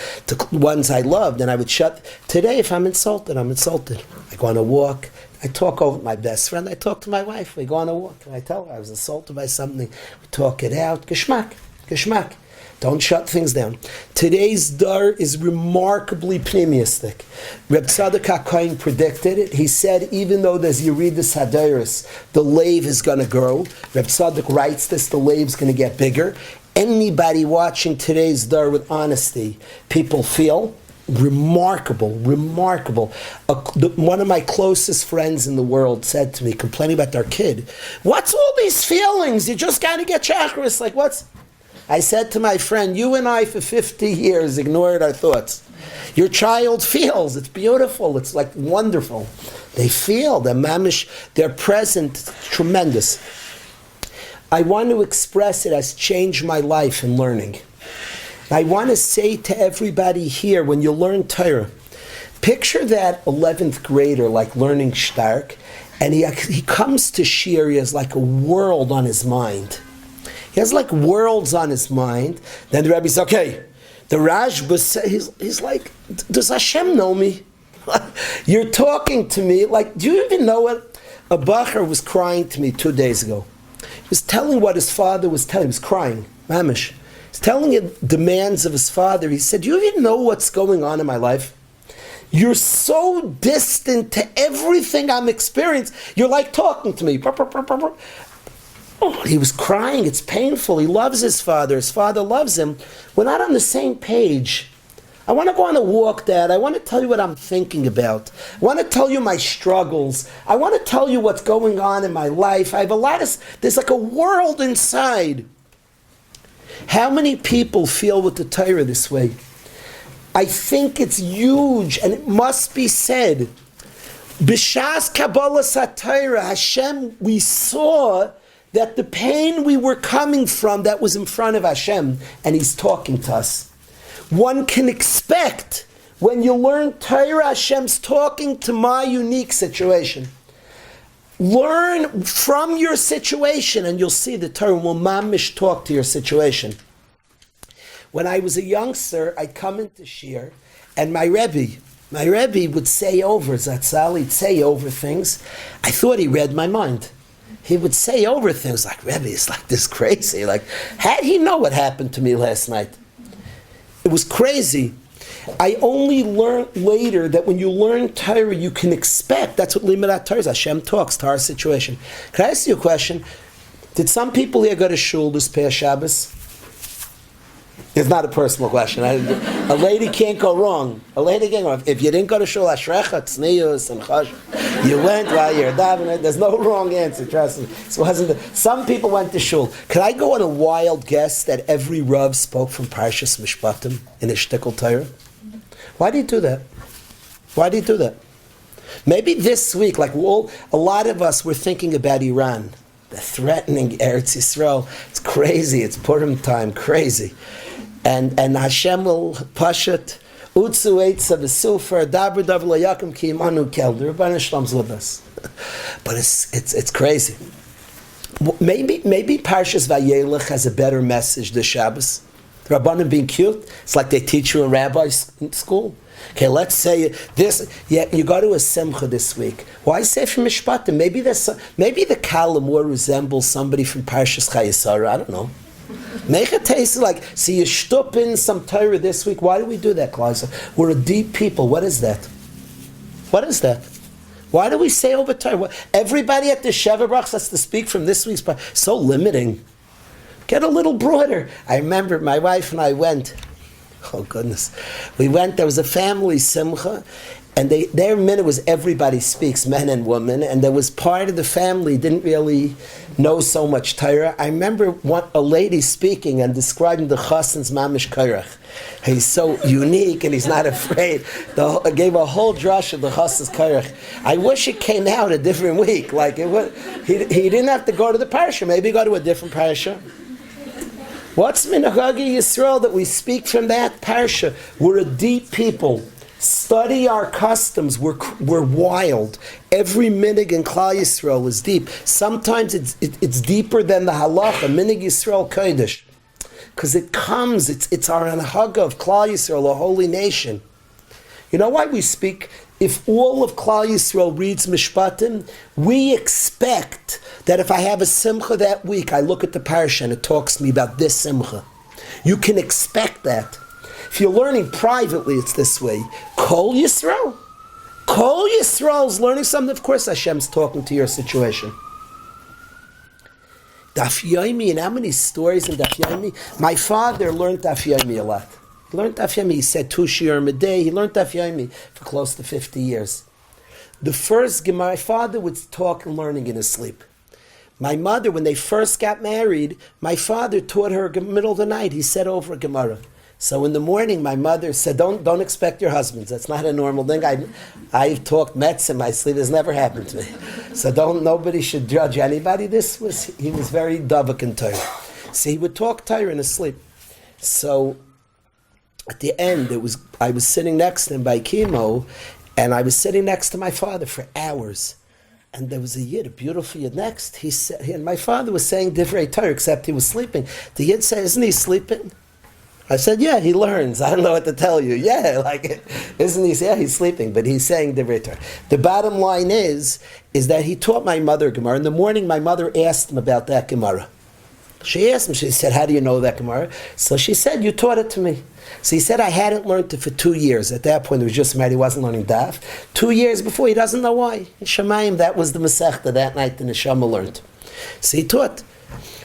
ones I loved. And I would shut. Today, if I'm insulted, I'm insulted. I go on a walk. I talk over with my best friend. I talk to my wife. We go on a walk. And I tell her I was insulted by something. We talk it out. Geschmack. Geschmack. Don't shut things down. Today's dar is remarkably pneumistic. Reb Tzadok HaKohen predicted it. He said, even though there's Yeridus Hadaris, the lave is going to grow. Reb Tzadok writes this, the lave's going to get bigger. Anybody watching today's dar with honesty, people feel remarkable. One of my closest friends in the world said to me, complaining about their kid, what's all these feelings? You just got to get chakras. Like, what's... I said to my friend, you and I for 50 years ignored our thoughts. Your child feels, it's beautiful, it's like wonderful. They feel, they're mamish, they're present, it's tremendous. I want to express it as changed my life in learning. I want to say to everybody here, when you learn Torah, picture that 11th grader like learning Stark, and he comes to Shiur, he has like a world on his mind. He has like worlds on his mind. Then the Rebbe says, okay, the Rashba, he's like, does Hashem know me? You're talking to me, like, do you even know what? A Bacher was crying to me 2 days ago. He was telling what his father was telling. He was crying, mamish. He's telling him demands of his father. He said, do you even know what's going on in my life? You're so distant to everything I'm experiencing. You're like talking to me. Oh, he was crying. It's painful. He loves his father. His father loves him. We're not on the same page. I want to go on a walk, Dad. I want to tell you what I'm thinking about. I want to tell you my struggles. I want to tell you what's going on in my life. I have there's like a world inside. How many people feel with the Torah this way? I think it's huge, and it must be said. B'shas Kabbalah Satira, Hashem, we saw that the pain we were coming from that was in front of Hashem, and He's talking to us. One can expect, when you learn Torah, Hashem's talking to my unique situation. Learn from your situation, and you'll see the Torah will mamish talk to your situation. When I was a youngster, I'd come into Shiur, and my Rebbe would say over, Zatzal, he'd say over things. I thought he read my mind. He would say over things like, Rebbe, it's like this crazy. Like, how did he know what happened to me last night? It was crazy. I only learned later that when you learn Torah, you can expect, that's what Limudat Torah is, Hashem talks to our situation. Can I ask you a question? Did some people here go to shul this past Shabbos? It's not a personal question. A lady can't go wrong. A lady can't go wrong. If you didn't go to shul, ashrecha, tznius, and chash, you went while you're davening. There's no wrong answer, trust me. Some people went to shul. Could I go on a wild guess that every Rav spoke from Parshas Mishpatim in his shtickle Torah? Why do you do that? Why do you do that? Maybe this week, like a lot of us were thinking about Iran. They're threatening Eretz Yisrael. It's crazy. It's Purim time. Crazy. And Hashem will push it. Utzu eitza v'sulfur dabra davar lo yakum ki imanu kel. The Rebbeinu Shlom's with us. But it's crazy. Maybe Parshas Vayelech has a better message this Shabbos. The Rabbanim being cute. It's like they teach you in rabbi school. Okay, let's say this. Yeah, you go to a simcha this week. Why say from Mishpatim? Maybe the Kala more resembles somebody from Parshas Chayesara. I don't know. Make it taste like, see, you shtup in some Torah this week. Why do we do that, Klaus? We're a deep people. What is that? What is that? Why do we say over Torah? Everybody at the Sheva Brachas has to speak from this week's part. So limiting. Get a little broader. I remember my wife and I went. Oh goodness. We went, there was a family simcha, and their minute was everybody speaks, men and women, and there was part of the family didn't really know so much Torah. I remember a lady speaking and describing the chassan's mamish kairach. He's so unique and he's not afraid. Gave a whole drush of the chassan's kairach. I wish it came out a different week. Like he didn't have to go to the parsha. Maybe go to a different parsha. What's Minhagi Yisrael that we speak from that parsha? We're a deep people. Study our customs. We're wild. Every minig in Klal Yisrael is deep. Sometimes it's deeper than the halacha. Minig Yisrael Chodesh, because it comes. It's our anhaga of Klal Yisrael, a holy nation. You know why we speak? If all of Klal Yisrael reads Mishpatim, we expect that if I have a simcha that week, I look at the parsha and it talks to me about this simcha. You can expect that. If you're learning privately, it's this way. Kol Yisrael. Kol Yisrael is learning something. Of course, Hashem's talking to your situation. Daf Yomi, and how many stories in Daf Yomi? My father learned Daf Yomi a lot. He learned Daf Yomi. He said 2 shiurim a day. He learned Daf Yomi for close to 50 years. The first Gemara, my father would talk and learning in his sleep. My mother, when they first got married, my father taught her in the middle of the night. He said over a Gemara. So in the morning, my mother said, don't expect your husbands. That's not a normal thing. I've talked Mets in my sleep. It's never happened to me. So nobody should judge anybody. He was very davak in Torah. So he would talk Torah in his sleep. So at the end, I was sitting next to him by chemo, and I was sitting next to my father for hours. And there was a Yid, a beautiful Yid next. He said, and my father was saying Divrei Torah, except he was sleeping. The Yid said, isn't he sleeping? I said, yeah, he learns. I don't know what to tell you. Yeah, isn't he? Yeah, he's sleeping, but he's saying Divrei Torah. The bottom line is that he taught my mother Gemara. In the morning, my mother asked him about that Gemara. She asked him, she said, how do you know that Gemara? So she said, you taught it to me. So he said, I hadn't learned it for 2 years. At that point, he was just married, he wasn't learning Daf. 2 years before, he doesn't know why. In Shemayim, that was the Masechta that night the Neshama learned. So he taught.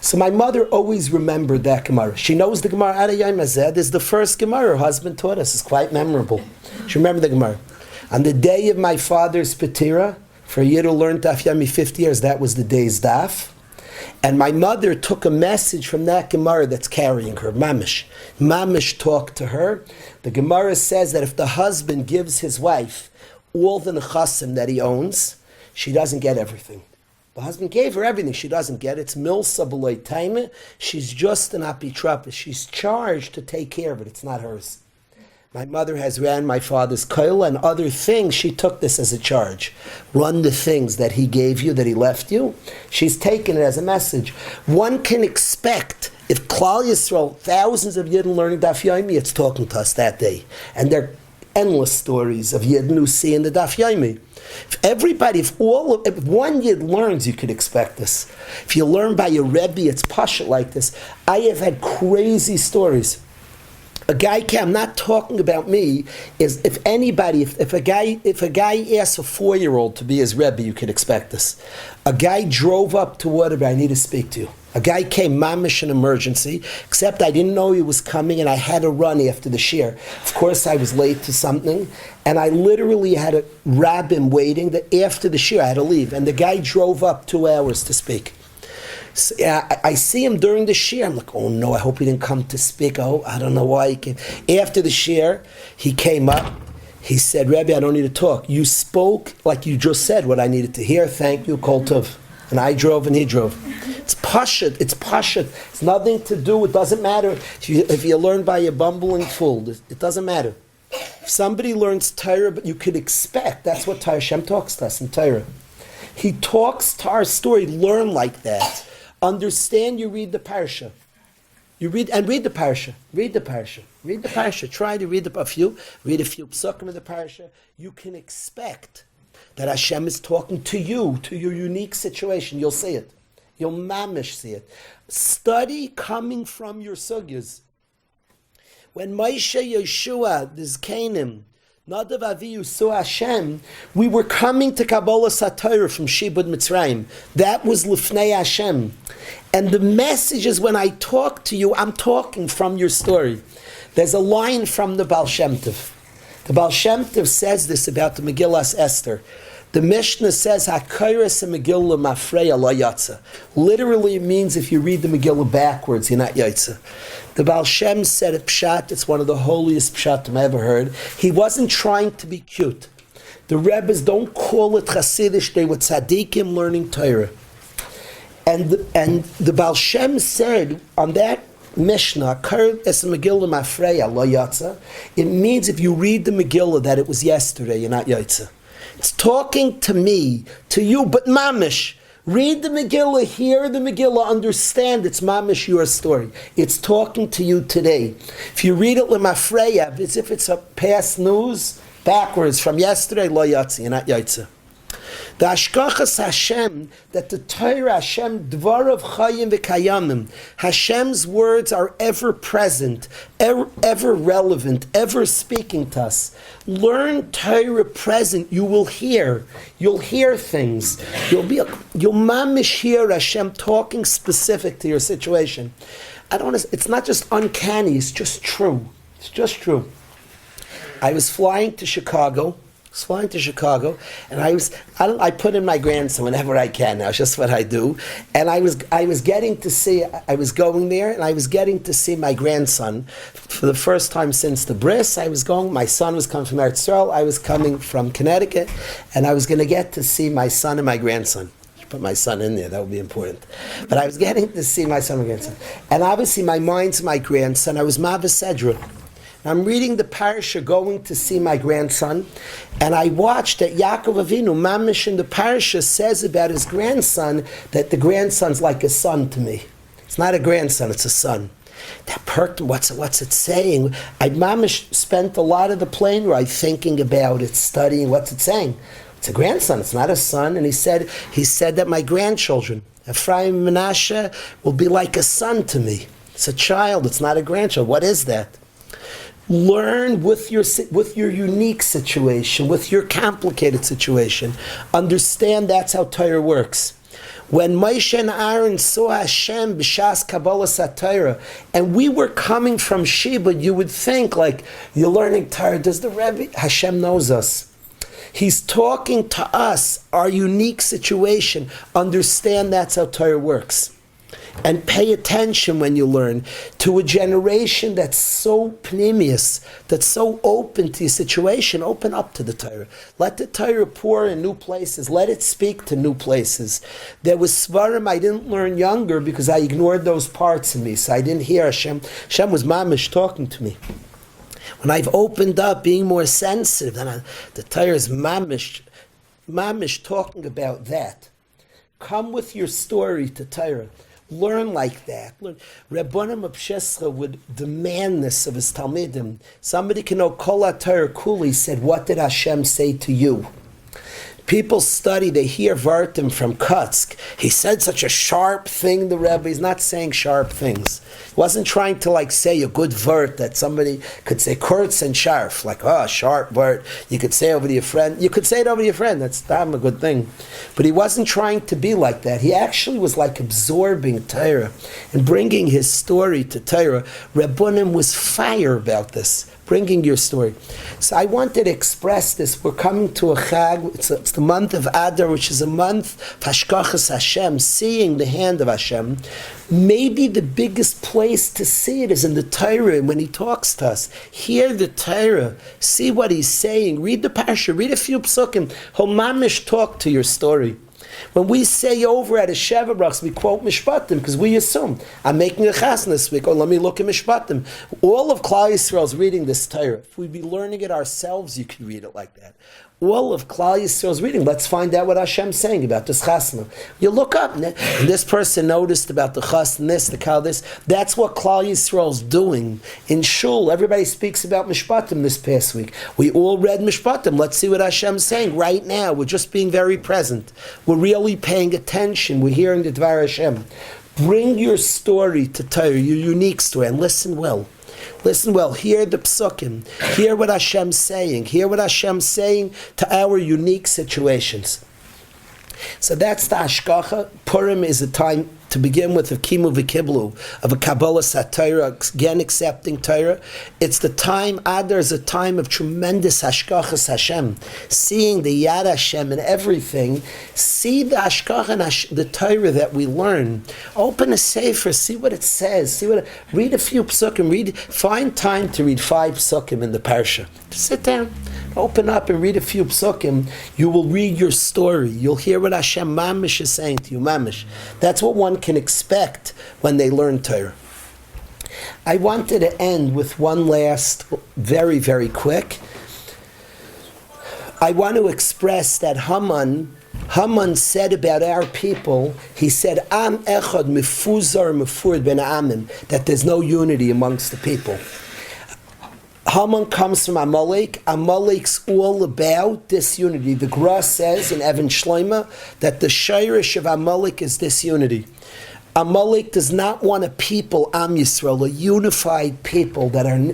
So my mother always remembered that Gemara. She knows the Gemara Adar Yom Hazeh. This is the first Gemara her husband taught us. It's quite memorable. She remembered the Gemara. On the day of my father's Petira, for a year to learn Daf Yomi 50 years, that was the day's Daf. And my mother took a message from that Gemara that's carrying her, Mamish. Mamish talked to her. The Gemara says that if the husband gives his wife all the nechasim that he owns, she doesn't get everything. The husband gave her everything, she doesn't get it. It's milsa b'loy taime. She's just an apitrapis. She's charged to take care of it. It's not hers. My mother has ran my father's koil and other things. She took this as a charge. Run the things that he gave you, that he left you. She's taken it as a message. One can expect, if Klal Yisrael, thousands of Yidden learning Daf Yomi, it's talking to us that day. And there are endless stories of Yidden who see in the Daf Yomi. If one Yid learns, you could expect this. If you learn by your Rebbe, it's pashut like this. I have had crazy stories. A guy I'm not talking about me, is if a guy asks a 4-year-old to be his Rebbe, you could expect this. A guy drove up to whatever, I need to speak to you. A guy came, mamish an emergency, except I didn't know he was coming and I had to run after the shiur. Of course I was late to something, and I literally had a rabbin waiting that after the shiur I had to leave, and the guy drove up 2 hours to speak. So, I see him during the shiur. I'm like, oh no, I hope he didn't come to speak. Oh, I don't know why he came. After the shiur, he came up. He said, Rebbe, I don't need to talk. You spoke like you just said what I needed to hear. Thank you, kol tov. And I drove and he drove. It's pashut. It's pashut. It's nothing to do. It doesn't matter if you learn by a bumbling fool. It doesn't matter. If somebody learns Torah, but you could expect, that's what Torah Hashem talks to us in Torah. He talks to our story. Learn like that. Understand, you read the parsha. You read the parsha. Read the parsha. Read the parsha. Try to read a few psukim of the parsha. You can expect that Hashem is talking to you, to your unique situation. You'll see it. You'll mamish see it. Study coming from your sugyas. When Moshe, Yeshua, the Zkanim, Nadav Avihu saw Hashem, we were coming to Kabbalah Satorah from Shibud Mitzrayim. That was Lifnei Hashem. And the message is, when I talk to you, I'm talking from your story. There's a line from the Baal Shem Tov. The Baal Shem Tov says this about the Megillas Esther. The Mishnah says, HaKoros Megillah Mafreya Lo Yatsa. Literally, it means if you read the Megillah backwards, you're not Yatsa. The Baal Shem said at Pshat, it's one of the holiest Pshatim I ever heard. He wasn't trying to be cute. The Rebbes don't call it Hasidish, they were tzaddikim learning Torah. And the Baal Shem said on that Mishnah, es Megillah Mafreya Lo Yatsa, it means if you read the Megillah that it was yesterday, you're not Yatsa. It's talking to me, to you, but mamish. Read the Megillah, hear the Megillah, understand it's mamish your story. It's talking to you today. If you read it lemafreya, as if it's a past news, backwards from yesterday, lo yatsi, you're not yaitza. The Ashkachas Hashem, that the Torah Hashem, Dvarav Chayim V'Kayamim, Hashem's words are ever present, ever relevant, ever speaking to us. Learn Torah present, you'll hear things. You'll mamish hear Hashem talking specific to your situation. It's not just uncanny, it's just true. It's just true. I was flying to Chicago, and I put in my grandson whenever I can now. It's just what I do. And I was going there, and I was getting to see my grandson for the first time since the bris. My son was coming from Eretz Yisrael, I was coming from Connecticut, and I was going to get to see my son and my grandson. I should put my son in there, that would be important. But I was getting to see my son and grandson. And obviously my mind's my grandson. I was Mavis Sedra. I'm reading the parasha going to see my grandson, and I watched that Yaakov Avinu, Mamish in the parasha, says about his grandson that the grandson's like a son to me. It's not a grandson, it's a son. That perked him, what's it saying? I Mamish spent a lot of the plane ride thinking about it, studying, what's it saying? It's a grandson, it's not a son. And he said that my grandchildren, Ephraim and Menashe, will be like a son to me. It's a child, it's not a grandchild. What is that? Learn with your unique situation, with your complicated situation. Understand that's how Torah works. When Moshe and Aaron saw Hashem b'shas Kabbalah Satira, and we were coming from Shibud, you would think like, you're learning Torah, does the Rebbe? Hashem knows us. He's talking to us, our unique situation. Understand that's how Torah works. and pay attention when you learn to a generation that's so pneumius, that's so open to your situation. Open up to the Torah. Let the Torah pour in new places. Let it speak to new places. There was svarim I didn't learn younger because I ignored those parts in me, so I didn't hear Hashem. Hashem was mamish talking to me. When I've opened up, being more sensitive, then the Torah is mamish talking about that. Come with your story to Torah. Learn like that. Rabbanim Abshescha would demand this of his Talmidim. Somebody can know Kol HaTorah Kuli said, what did Hashem say to you? People study, they hear Vartim from Kutsk. He said such a sharp thing, the Rebbe. He's not saying sharp things. He wasn't trying to say a good vert that somebody could say kurtz and sharp, sharp vert. You could say over to your friend. You could say it over to your friend. That's damn a good thing. But he wasn't trying to be like that. He actually was absorbing Torah and bringing his story to Torah. Rabbanim was fire about this. Bringing your story. So I wanted to express this. We're coming to a Chag. It's the month of Adar, which is a month of Hashkachas Hashem, seeing the hand of Hashem. Maybe the biggest place to see it is in the Torah, when He talks to us. Hear the Torah. See what He's saying. Read the Parsha. Read a few psukim. He'll mamish talk to your story. When we say over at a Sheva Brachs, we quote Mishpatim because we assume, I'm making a chasna this week, let me look at Mishpatim. All of Klal Yisrael is reading this Torah. If we'd be learning it ourselves, you could read it like that. All of Klal Yisrael is reading. Let's find out what Hashem's saying about this chasna. You look up, and this person noticed about the chasna, this, the cow, this. That's what Klal Yisrael's doing. In Shul, everybody speaks about Mishpatim this past week. We all read Mishpatim. Let's see what Hashem's saying right now. We're just being very present. We're really paying attention. We're hearing the Dvar Hashem. Bring your story to Torah, your unique story, and listen well. Listen well, hear the psukim, hear what Hashem's saying, hear what Hashem's saying to our unique situations. So that's the Hashkacha. Purim is a time to begin with of Kimu V'Kiblu, of a Kabbalah Satira, again accepting Torah. It's the time, Adar is a time of tremendous Hashkachas Hashem, seeing the Yad Hashem and everything. See the Hashkacha and the Torah that we learn. Open a Sefer, see what it says. Read a few psukim, find time to read 5 psukim in the Parsha. Just sit down. Open up and read a few psukim. You will read your story. You'll hear what Hashem Mamish is saying to you. Mamish. That's what one can expect when they learn Torah. I wanted to end with one last, very, very quick. I want to express that Haman said about our people, he said, Am echad mifuzar mifurd ben amim, that there's no unity amongst the people. Haman comes from Amalek. Amalek's all about disunity. The Gra says in Evan Shloima that the shirish of Amalek is disunity. Amalek does not want a people, Am Yisrael, a unified people that are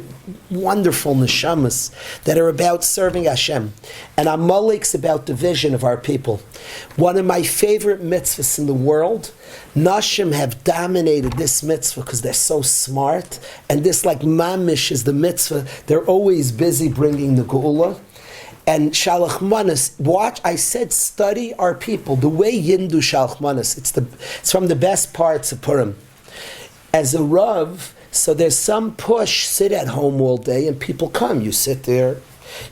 wonderful neshamas, that are about serving Hashem. And Amalek's about division of our people. One of my favorite mitzvahs in the world, Nashim have dominated this mitzvah because they're so smart, and this mamish is the mitzvah. They're always busy bringing the geula. And Shalach Manas, watch, I said study our people, the way Yidden do Shalach Manas. It's from the best parts of Purim. As a Rav, so there's some push, sit at home all day, and people come. You sit there,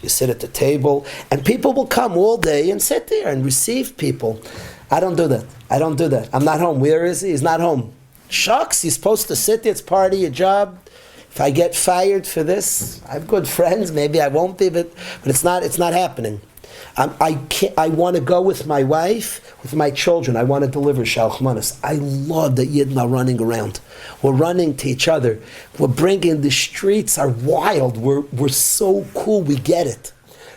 you sit at the table, and people will come all day and sit there and receive people. I don't do that. I'm not home. Where is he? He's not home. Shucks, you're supposed to sit there. It's part of your job. If I get fired for this, I have good friends. Maybe I won't be, but it's not happening. I want to go with my wife, with my children. I want to deliver Shalach Manas. I love that Yidden are running around. We're running to each other. We're bringing, the streets are wild. We're so cool. We get it.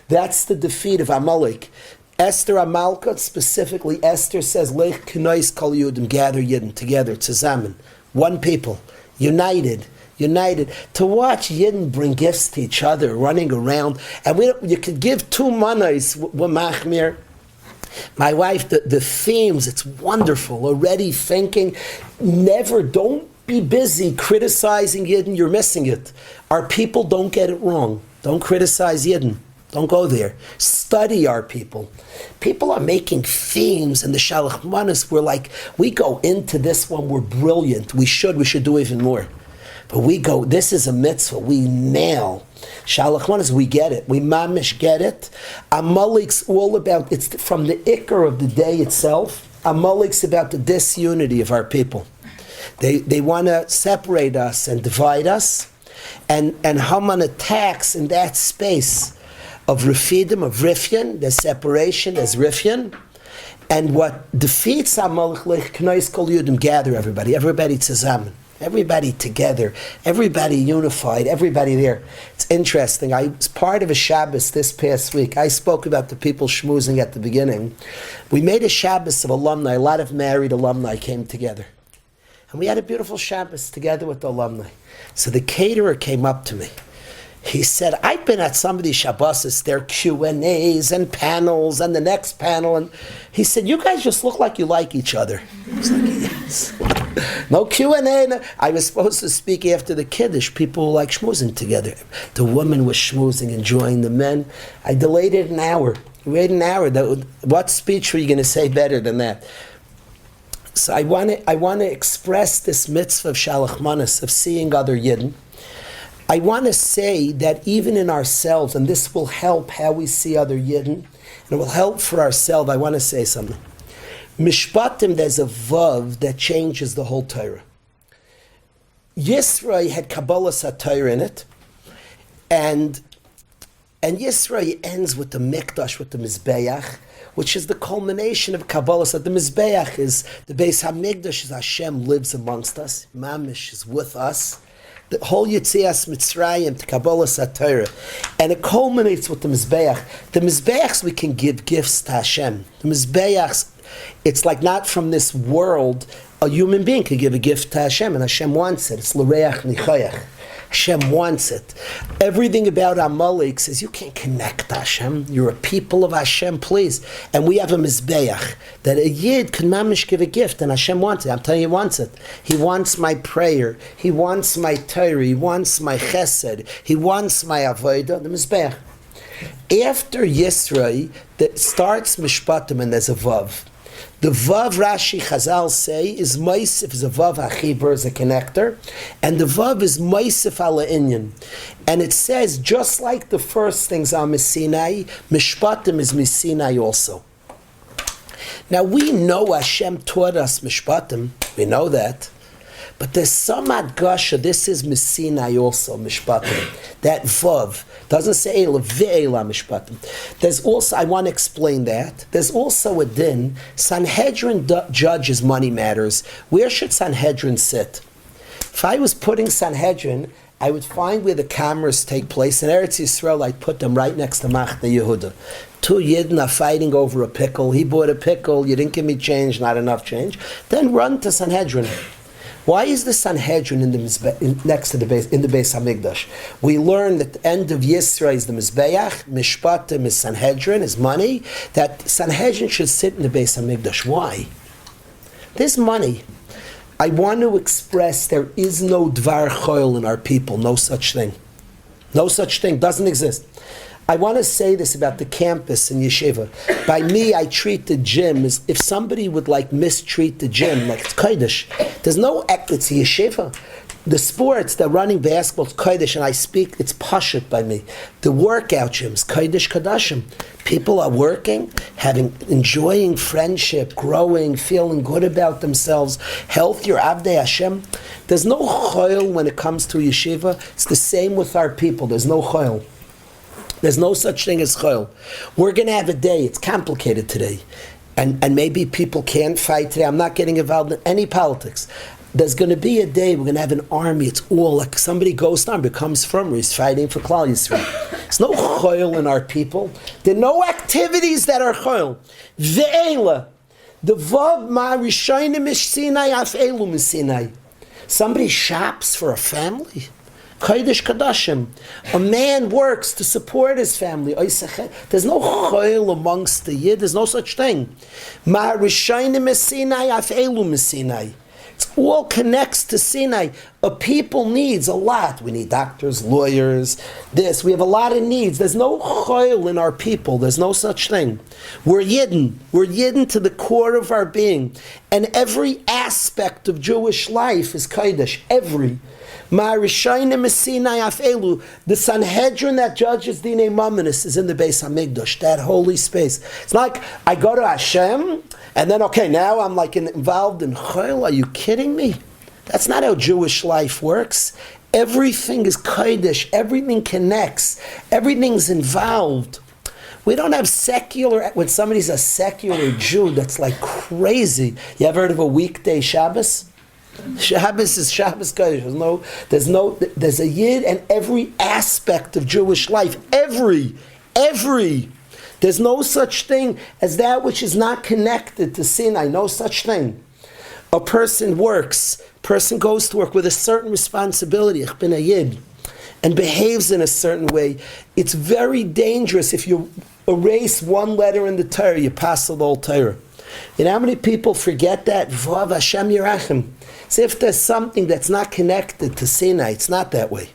That's the defeat of Amalek. Esther Amalka, specifically Esther says, Lech Kenois Kol Yudim, gather Yidden together, Tzazamen. One people, united. To watch Yidden bring gifts to each other, running around, and you could give 2 manos with Machmir. My wife, the themes, it's wonderful. Already thinking, don't be busy criticizing Yidden, you're missing it. Our people don't get it wrong. Don't criticize Yidden. Don't go there. Study our people. People are making themes in the Shalach Manas. We're like, we go into this one, we're brilliant. We should do even more. But we go, this is a mitzvah. We nail. Shalach Manas, we get it. We mamish get it. Amalik's all about, it's from the ikar of the day itself. Amalik's about the disunity of our people. They want to separate us and divide us. And Haman attacks in that space of Refidim, of Rifyan, there's separation, there's Rifyan. And what defeats Amalek, K'nois Kol Yudim, gather everybody tzazamen, everybody together, everybody unified, everybody there. It's interesting. I was part of a Shabbos this past week. I spoke about the people schmoozing at the beginning. We made a Shabbos of alumni. A lot of married alumni came together. And we had a beautiful Shabbos together with the alumni. So the caterer came up to me. He said, I've been at some of these Shabbos, there are Q&As and panels and the next panel. And he said, you guys just look like you like each other. I was like, yes. No Q&A. I was supposed to speak after the Kiddush. People were like schmoozing together. The woman was schmoozing, enjoying the men. I delayed it an hour. We waited an hour. What speech were you going to say better than that? So I want to express this mitzvah of Shalach Manas, of seeing other Yidden. I want to say that even in ourselves, and this will help how we see other Yidden, and it will help for ourselves, I want to say something. Mishpatim, there's a vav that changes the whole Torah. Yisrael had Kabbalah HaTorah in it, and Yisrael ends with the Mikdash, with the Mizbeach, which is the culmination of Kabbalah. So the Mizbeach is the Beis HaMikdash, is Hashem lives amongst us, Mamish is with us. The whole Yitzias Mitzrayim, the Kabbalah HaTorah, and it culminates with the Mizbeach. The Mizbeachs, we can give gifts to Hashem. The Mizbeachs, it's like not from this world. A human being could give a gift to Hashem, and Hashem wants it. It's l'reach nichayach. Hashem wants it. Everything about Amalek says you can't connect to Hashem. You're a people of Hashem, please. And we have a Mizbeach that a Yid can mamish give a gift, and Hashem wants it. I'm telling you, He wants it. He wants my prayer. He wants my Torah. He wants my Chesed. He wants my Avodah. The Mizbeach. After Yisrael, that starts Mishpatim, and there's a Vav. The Vav Rashi Chazal say is Moisif, is a Vav HaChibur, is a connector, and the Vav is Moisif ala Inyan. And it says, just like the first things are Missinai, Mishpatim is Missinai also. Now we know Hashem taught us Mishpatim, we know that, but there's some Adgasha, this is Missinai also, Mishpatim. That Vav doesn't say Eila, Ve'ela Mishpatim. There's also, I want to explain that, there's also a din, Sanhedrin judges money matters. Where should Sanhedrin sit? If I was putting Sanhedrin, I would find where the cameras take place. In Eretz Yisrael, I'd put them right next to Machne Yehuda. Two Yidden are fighting over a pickle. He bought a pickle, you didn't give me change, not enough change. Then run to Sanhedrin. Why is the Sanhedrin next to the base in the Beis Hamikdash? We learn that the end of Yisra is the Mizbeach, Mishpatim is Sanhedrin, is money. That Sanhedrin should sit in the Beis Hamikdash. Why? There's money. I want to express there is no Dvar Choil in our people. No such thing. No such thing. Doesn't exist. I want to say this about the campus in Yeshiva. By me, I treat the gym as if somebody would mistreat the gym, like it's Chodesh. There's no it's Yeshiva. The sports, the running basketball, it's Chodesh, and I speak, it's Pashut by me. The workout gyms, Chodesh Kadashim. People are working, enjoying friendship, growing, feeling good about themselves, healthier, Avdei Hashem. There's no choil when it comes to Yeshiva. It's the same with our people. There's no choil. There's no such thing as chol. We're going to have a day. It's complicated today. And maybe people can't fight today. I'm not getting involved in any politics. There's going to be a day we're going to have an army. It's all like somebody goes down, becomes from, he's fighting for Klal Yisrael. There's no chol in our people. There are no activities that are chol. Ve'ela. The vav ma rishayim ish Sinai af elu misinai. Somebody shops for a family. Kodesh Kadashim. A man works to support his family. There's no choil amongst the Yid. There's no such thing. Ma Rishayim es Sinai af elu Sinai. It all connects to Sinai. A people needs a lot. We need doctors, lawyers, this. We have a lot of needs. There's no choil in our people. There's no such thing. We're Yidden. We're Yidden to the core of our being. And every aspect of Jewish life is Chodesh. Every. The Sanhedrin that judges Dinei Mamonis is in the Beis Hamikdash, that holy space. It's not like I go to Hashem and then, okay, now I'm like involved in Chol. Are you kidding me? That's not how Jewish life works. Everything is Kodesh. Everything connects. Everything's involved. We don't have secular, when somebody's a secular Jew, that's like crazy. You ever heard of a weekday Shabbos? Shabbos is Shabbos Kodesh. There's a Yid and every aspect of Jewish life. Every. There's no such thing as that which is not connected to Sinai. No such thing. A person goes to work with a certain responsibility, ich bin a Yid, and behaves in a certain way. It's very dangerous if you erase one letter in the Torah, you pass the whole Torah. You know how many people forget that? Vav Hashem Yerachem. As if there's something that's not connected to Sinai. It's not that way.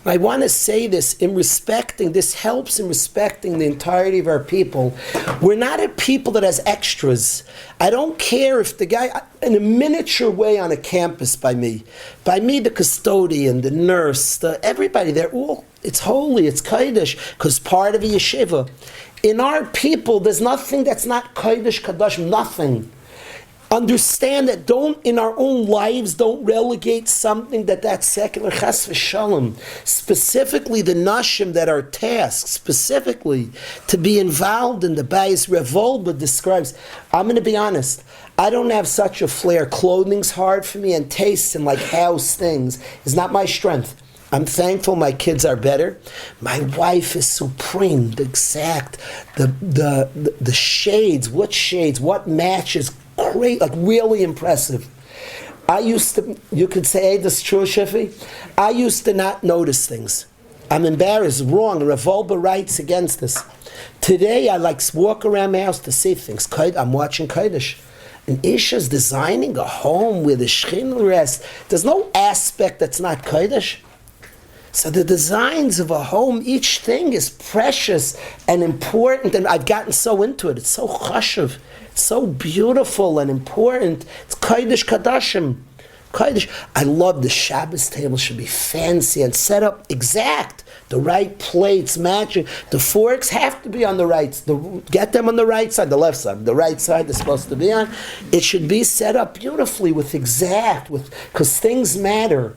And I want to say this this helps in respecting the entirety of our people. We're not a people that has extras. I don't care if the guy, in a miniature way on a campus by me, the custodian, the nurse, everybody, they're all, it's holy, it's Kodesh, because part of a yeshiva. In our people, there's nothing that's not Kodesh, Kadosh, nothing. Understand that in our own lives, don't relegate something that's secular, chas v'shalom. Specifically, the nashim that are tasked, specifically, to be involved in the bayis. Revolba describes, I'm going to be honest, I don't have such a flair. Clothing's hard for me, and tastes in like house things is not my strength. I'm thankful my kids are better. My wife is supreme, the exact, the shades, what matches, great, like really impressive. You could say, hey, this is true, Shifi. I used to not notice things. I'm embarrassed, wrong. Revolba writes against this. Today, I like walk around my house to see things. I'm watching Chodesh. And Isha's designing a home where the Shechin rests. There's no aspect that's not Chodesh. So the designs of a home, each thing is precious and important, and I've gotten so into it. It's so chashuv, it's so beautiful and important. It's Kodesh Kadashim. Kodesh. I love the Shabbos table should be fancy and set up exact. The right plates matching. The forks have to be on the right. Get them on the right side, the left side. The right side they're supposed to be on. It should be set up beautifully because things matter.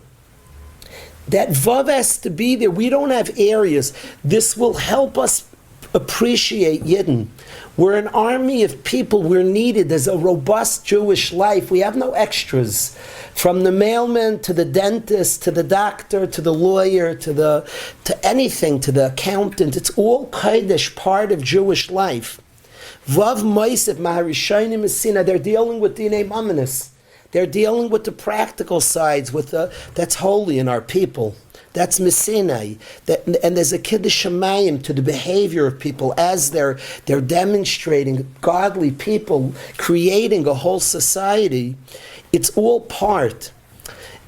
That Vav has to be there. We don't have areas. This will help us appreciate Yidden. We're an army of people. We're needed. There's a robust Jewish life. We have no extras. From the mailman to the dentist to the doctor to the lawyer to anything, to the accountant. It's all Kodesh, part of Jewish life. Vav Moisef Maharishonim Esina. They're dealing with Dinei Mamonis. They're dealing with the practical sides, that's holy in our people. That's Messinai. And there's a Kiddush Shamayim to the behavior of people as they're demonstrating godly people, creating a whole society. It's all part.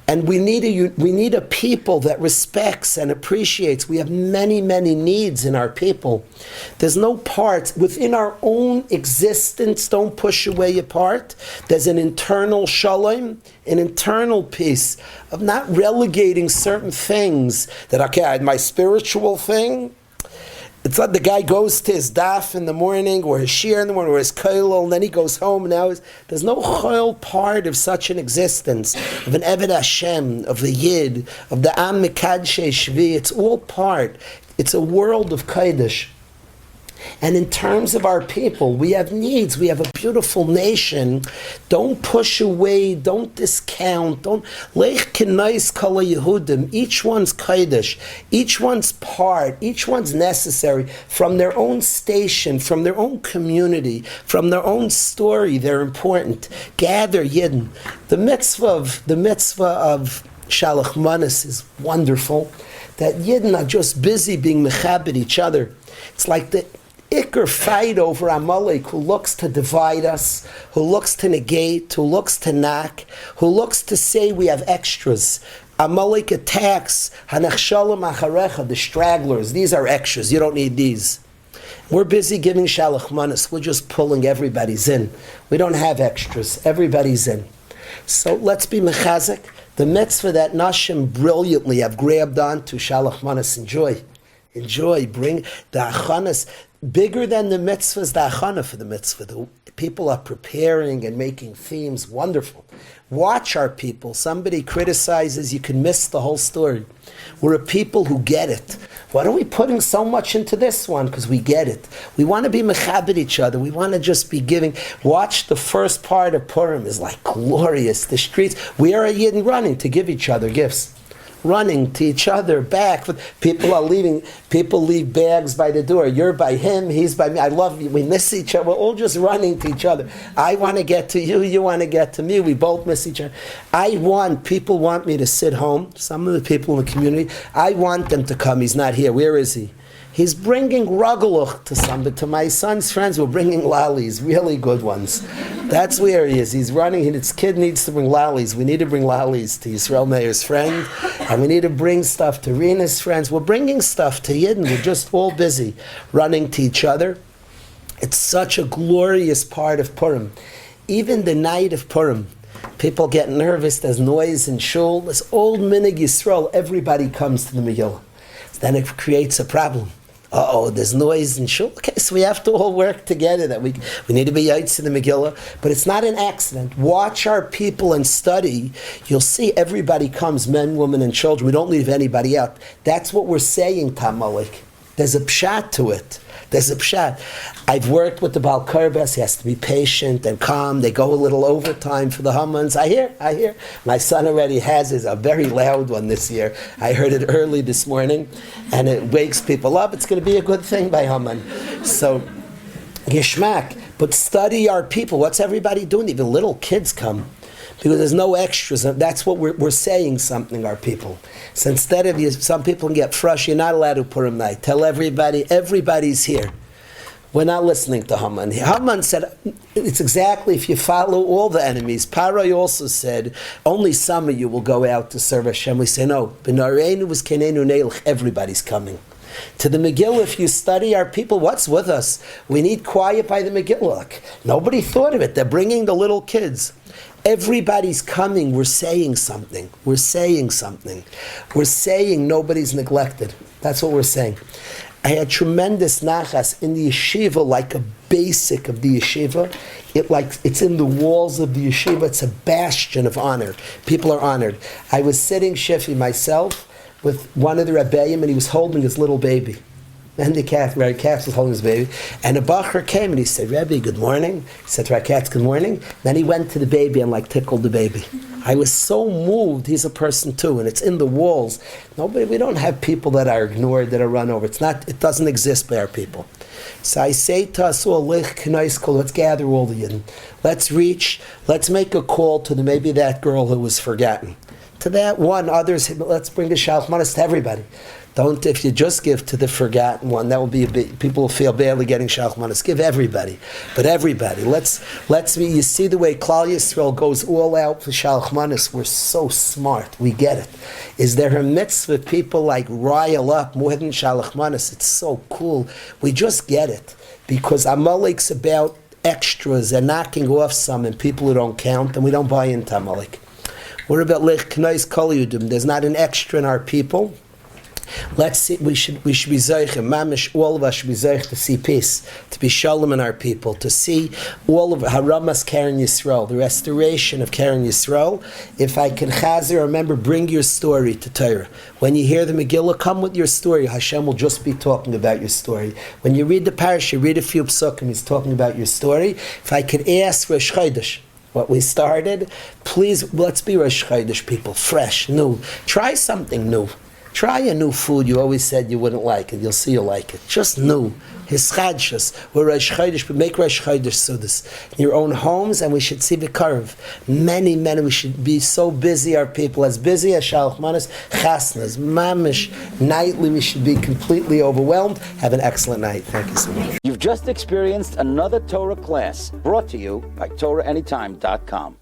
And we need a people that respects and appreciates. We have many, many needs in our people. There's no parts. Within our own existence, don't push away a part. There's an internal shalom, an internal peace of not relegating certain things that, okay, I had my spiritual thing. It's like the guy goes to his daf in the morning, or his shiur in the morning, or his kollel, and then he goes home. Now there's no chol part of such an existence, of an Eved Hashem, of the Yid, of the Am Mekadshei Shvi. It's all part. It's a world of Kodesh. And in terms of our people, we have needs. We have a beautiful nation. Don't push away. Don't discount. Don't lech kenais kol Yehudim. Each one's kodesh. Each one's part. Each one's necessary from their own station, from their own community, from their own story. They're important. Gather Yidden. The mitzvah of Shalach Manas is wonderful. That Yidden are just busy being mechabed each other. It's like Iker fight over Amalek, who looks to divide us, who looks to negate, who looks to knock, who looks to say we have extras. Amalek attacks Hanachshalim Acharecha, the stragglers. These are extras. You don't need these. We're busy giving Shalach Manas. We're just pulling everybody's in. We don't have extras. Everybody's in. So let's be mechazik. The mitzvah that Nashim brilliantly have grabbed onto Shalach Manas. Enjoy. Bring the achanas. Bigger than the mitzvahs, the achana for the mitzvah. The people are preparing and making themes. Wonderful. Watch our people. Somebody criticizes, you can miss the whole story. We're a people who get it. Why are we putting so much into this one? Because we get it. We want to be mechabed each other. We want to just be giving. Watch the first part of Purim is like glorious. The streets. We are a Yidden running to give each other gifts. Running to each other back. People are leaving. People leave bags by the door. You're by him. He's by me. I love you. We miss each other. We're all just running to each other. I want to get to you. You want to get to me. We both miss each other. People want me to sit home. Some of the people in the community. I want them to come. He's not here. Where is he? He's bringing ragaluch to somebody. To my son's friends, we're bringing lollies, really good ones. That's where he is. He's running, and his kid needs to bring lollies. We need to bring lollies to Yisrael Meir's friend, and we need to bring stuff to Rena's friends. We're bringing stuff to Yidden. We're just all busy running to each other. It's such a glorious part of Purim. Even the night of Purim, people get nervous. There's noise in shul. This old minig Yisrael, everybody comes to the Megillah. Then it creates a problem. There's noise in shul. Okay, so we have to all work together. That we need to be yaitz in the Megillah, but it's not an accident. Watch our people and study. You'll see everybody comes, men, women, and children. We don't leave anybody out. That's what we're saying, Tamalik. There's a pshat to it. There's a pshat. I've worked with the Baal Karbes. He has to be patient and calm. They go a little overtime for the Hammans. I hear. My son already has a very loud one this year. I heard it early this morning, and it wakes people up. It's going to be a good thing by Haman. So, Yishmak. But study our people. What's everybody doing? Even little kids come. Because there's no extras. That's what we're saying something, our people. So instead of some people can get frustrated, you're not allowed to Purim night. Tell everybody, everybody's here. We're not listening to Haman. Haman said, it's exactly if you follow all the enemies. Parai also said, only some of you will go out to serve Hashem. We say, no. Everybody's coming. To the Megillah, if you study our people, what's with us? We need quiet by the Megillah. Nobody thought of it. They're bringing the little kids. Everybody's coming. We're saying something. We're saying nobody's neglected. That's what we're saying. I had tremendous nachas in the yeshiva, like a basic of the yeshiva. It's in the walls of the yeshiva. It's a bastion of honor. People are honored. I was sitting Shefi myself with one of the Rebbeim, and he was holding his little baby. And the Rabbi Katz was holding his baby. And a bacher came and he said, Rebbe, good morning. He said to Rabbi Katz, good morning. Then he went to the baby and tickled the baby. I was so moved. He's a person too, and it's in the walls. We don't have people that are ignored, that are run over. It doesn't exist by our people. So I say to us all, let's gather all the Yidden. Let's make a call to maybe that girl who was forgotten. To that one, others, let's bring a Shalach Manas to everybody. Don't, if you just give to the forgotten one, that will be people will feel badly getting Shalach Manas. Give everybody. But everybody. You see the way Klal Yisrael goes all out for Shalach Manas. We're so smart. We get it. Is there a mitzvah people rile up more than Shalach Manas? It's so cool. We just get it. Because Amalek's about extras and knocking off some and people who don't count, and we don't buy into Amalek. We're about Lech Knais Kol Yudim. There's not an extra in our people. Let's see. We should be zeichen. Mamish, all of us should be zeichen to see peace, to be shalom in our people, to see all of Haramas Karen Yisrael, the restoration of Karen Yisrael. If I can chazer, remember, bring your story to Torah. When you hear the Megillah, come with your story. Hashem will just be talking about your story. When you read the parasha, read a few psukim. He's talking about your story. If I could ask Rosh Chodesh, what we started, please, let's be Rosh Chodesh people, fresh, new. Try something new. Try a new food you always said you wouldn't like it. You'll see you'll like it. Just new. His chadshus. We're Rosh Chodesh, but make Rosh Chodesh Sudas in your own homes, and we should see the curve. Many, we should be so busy, our people, as busy as Shalach Manas, Chasnas, Mamish, nightly, we should be completely overwhelmed. Have an excellent night. Thank you so much. You've just experienced another Torah class brought to you by TorahAnytime.com.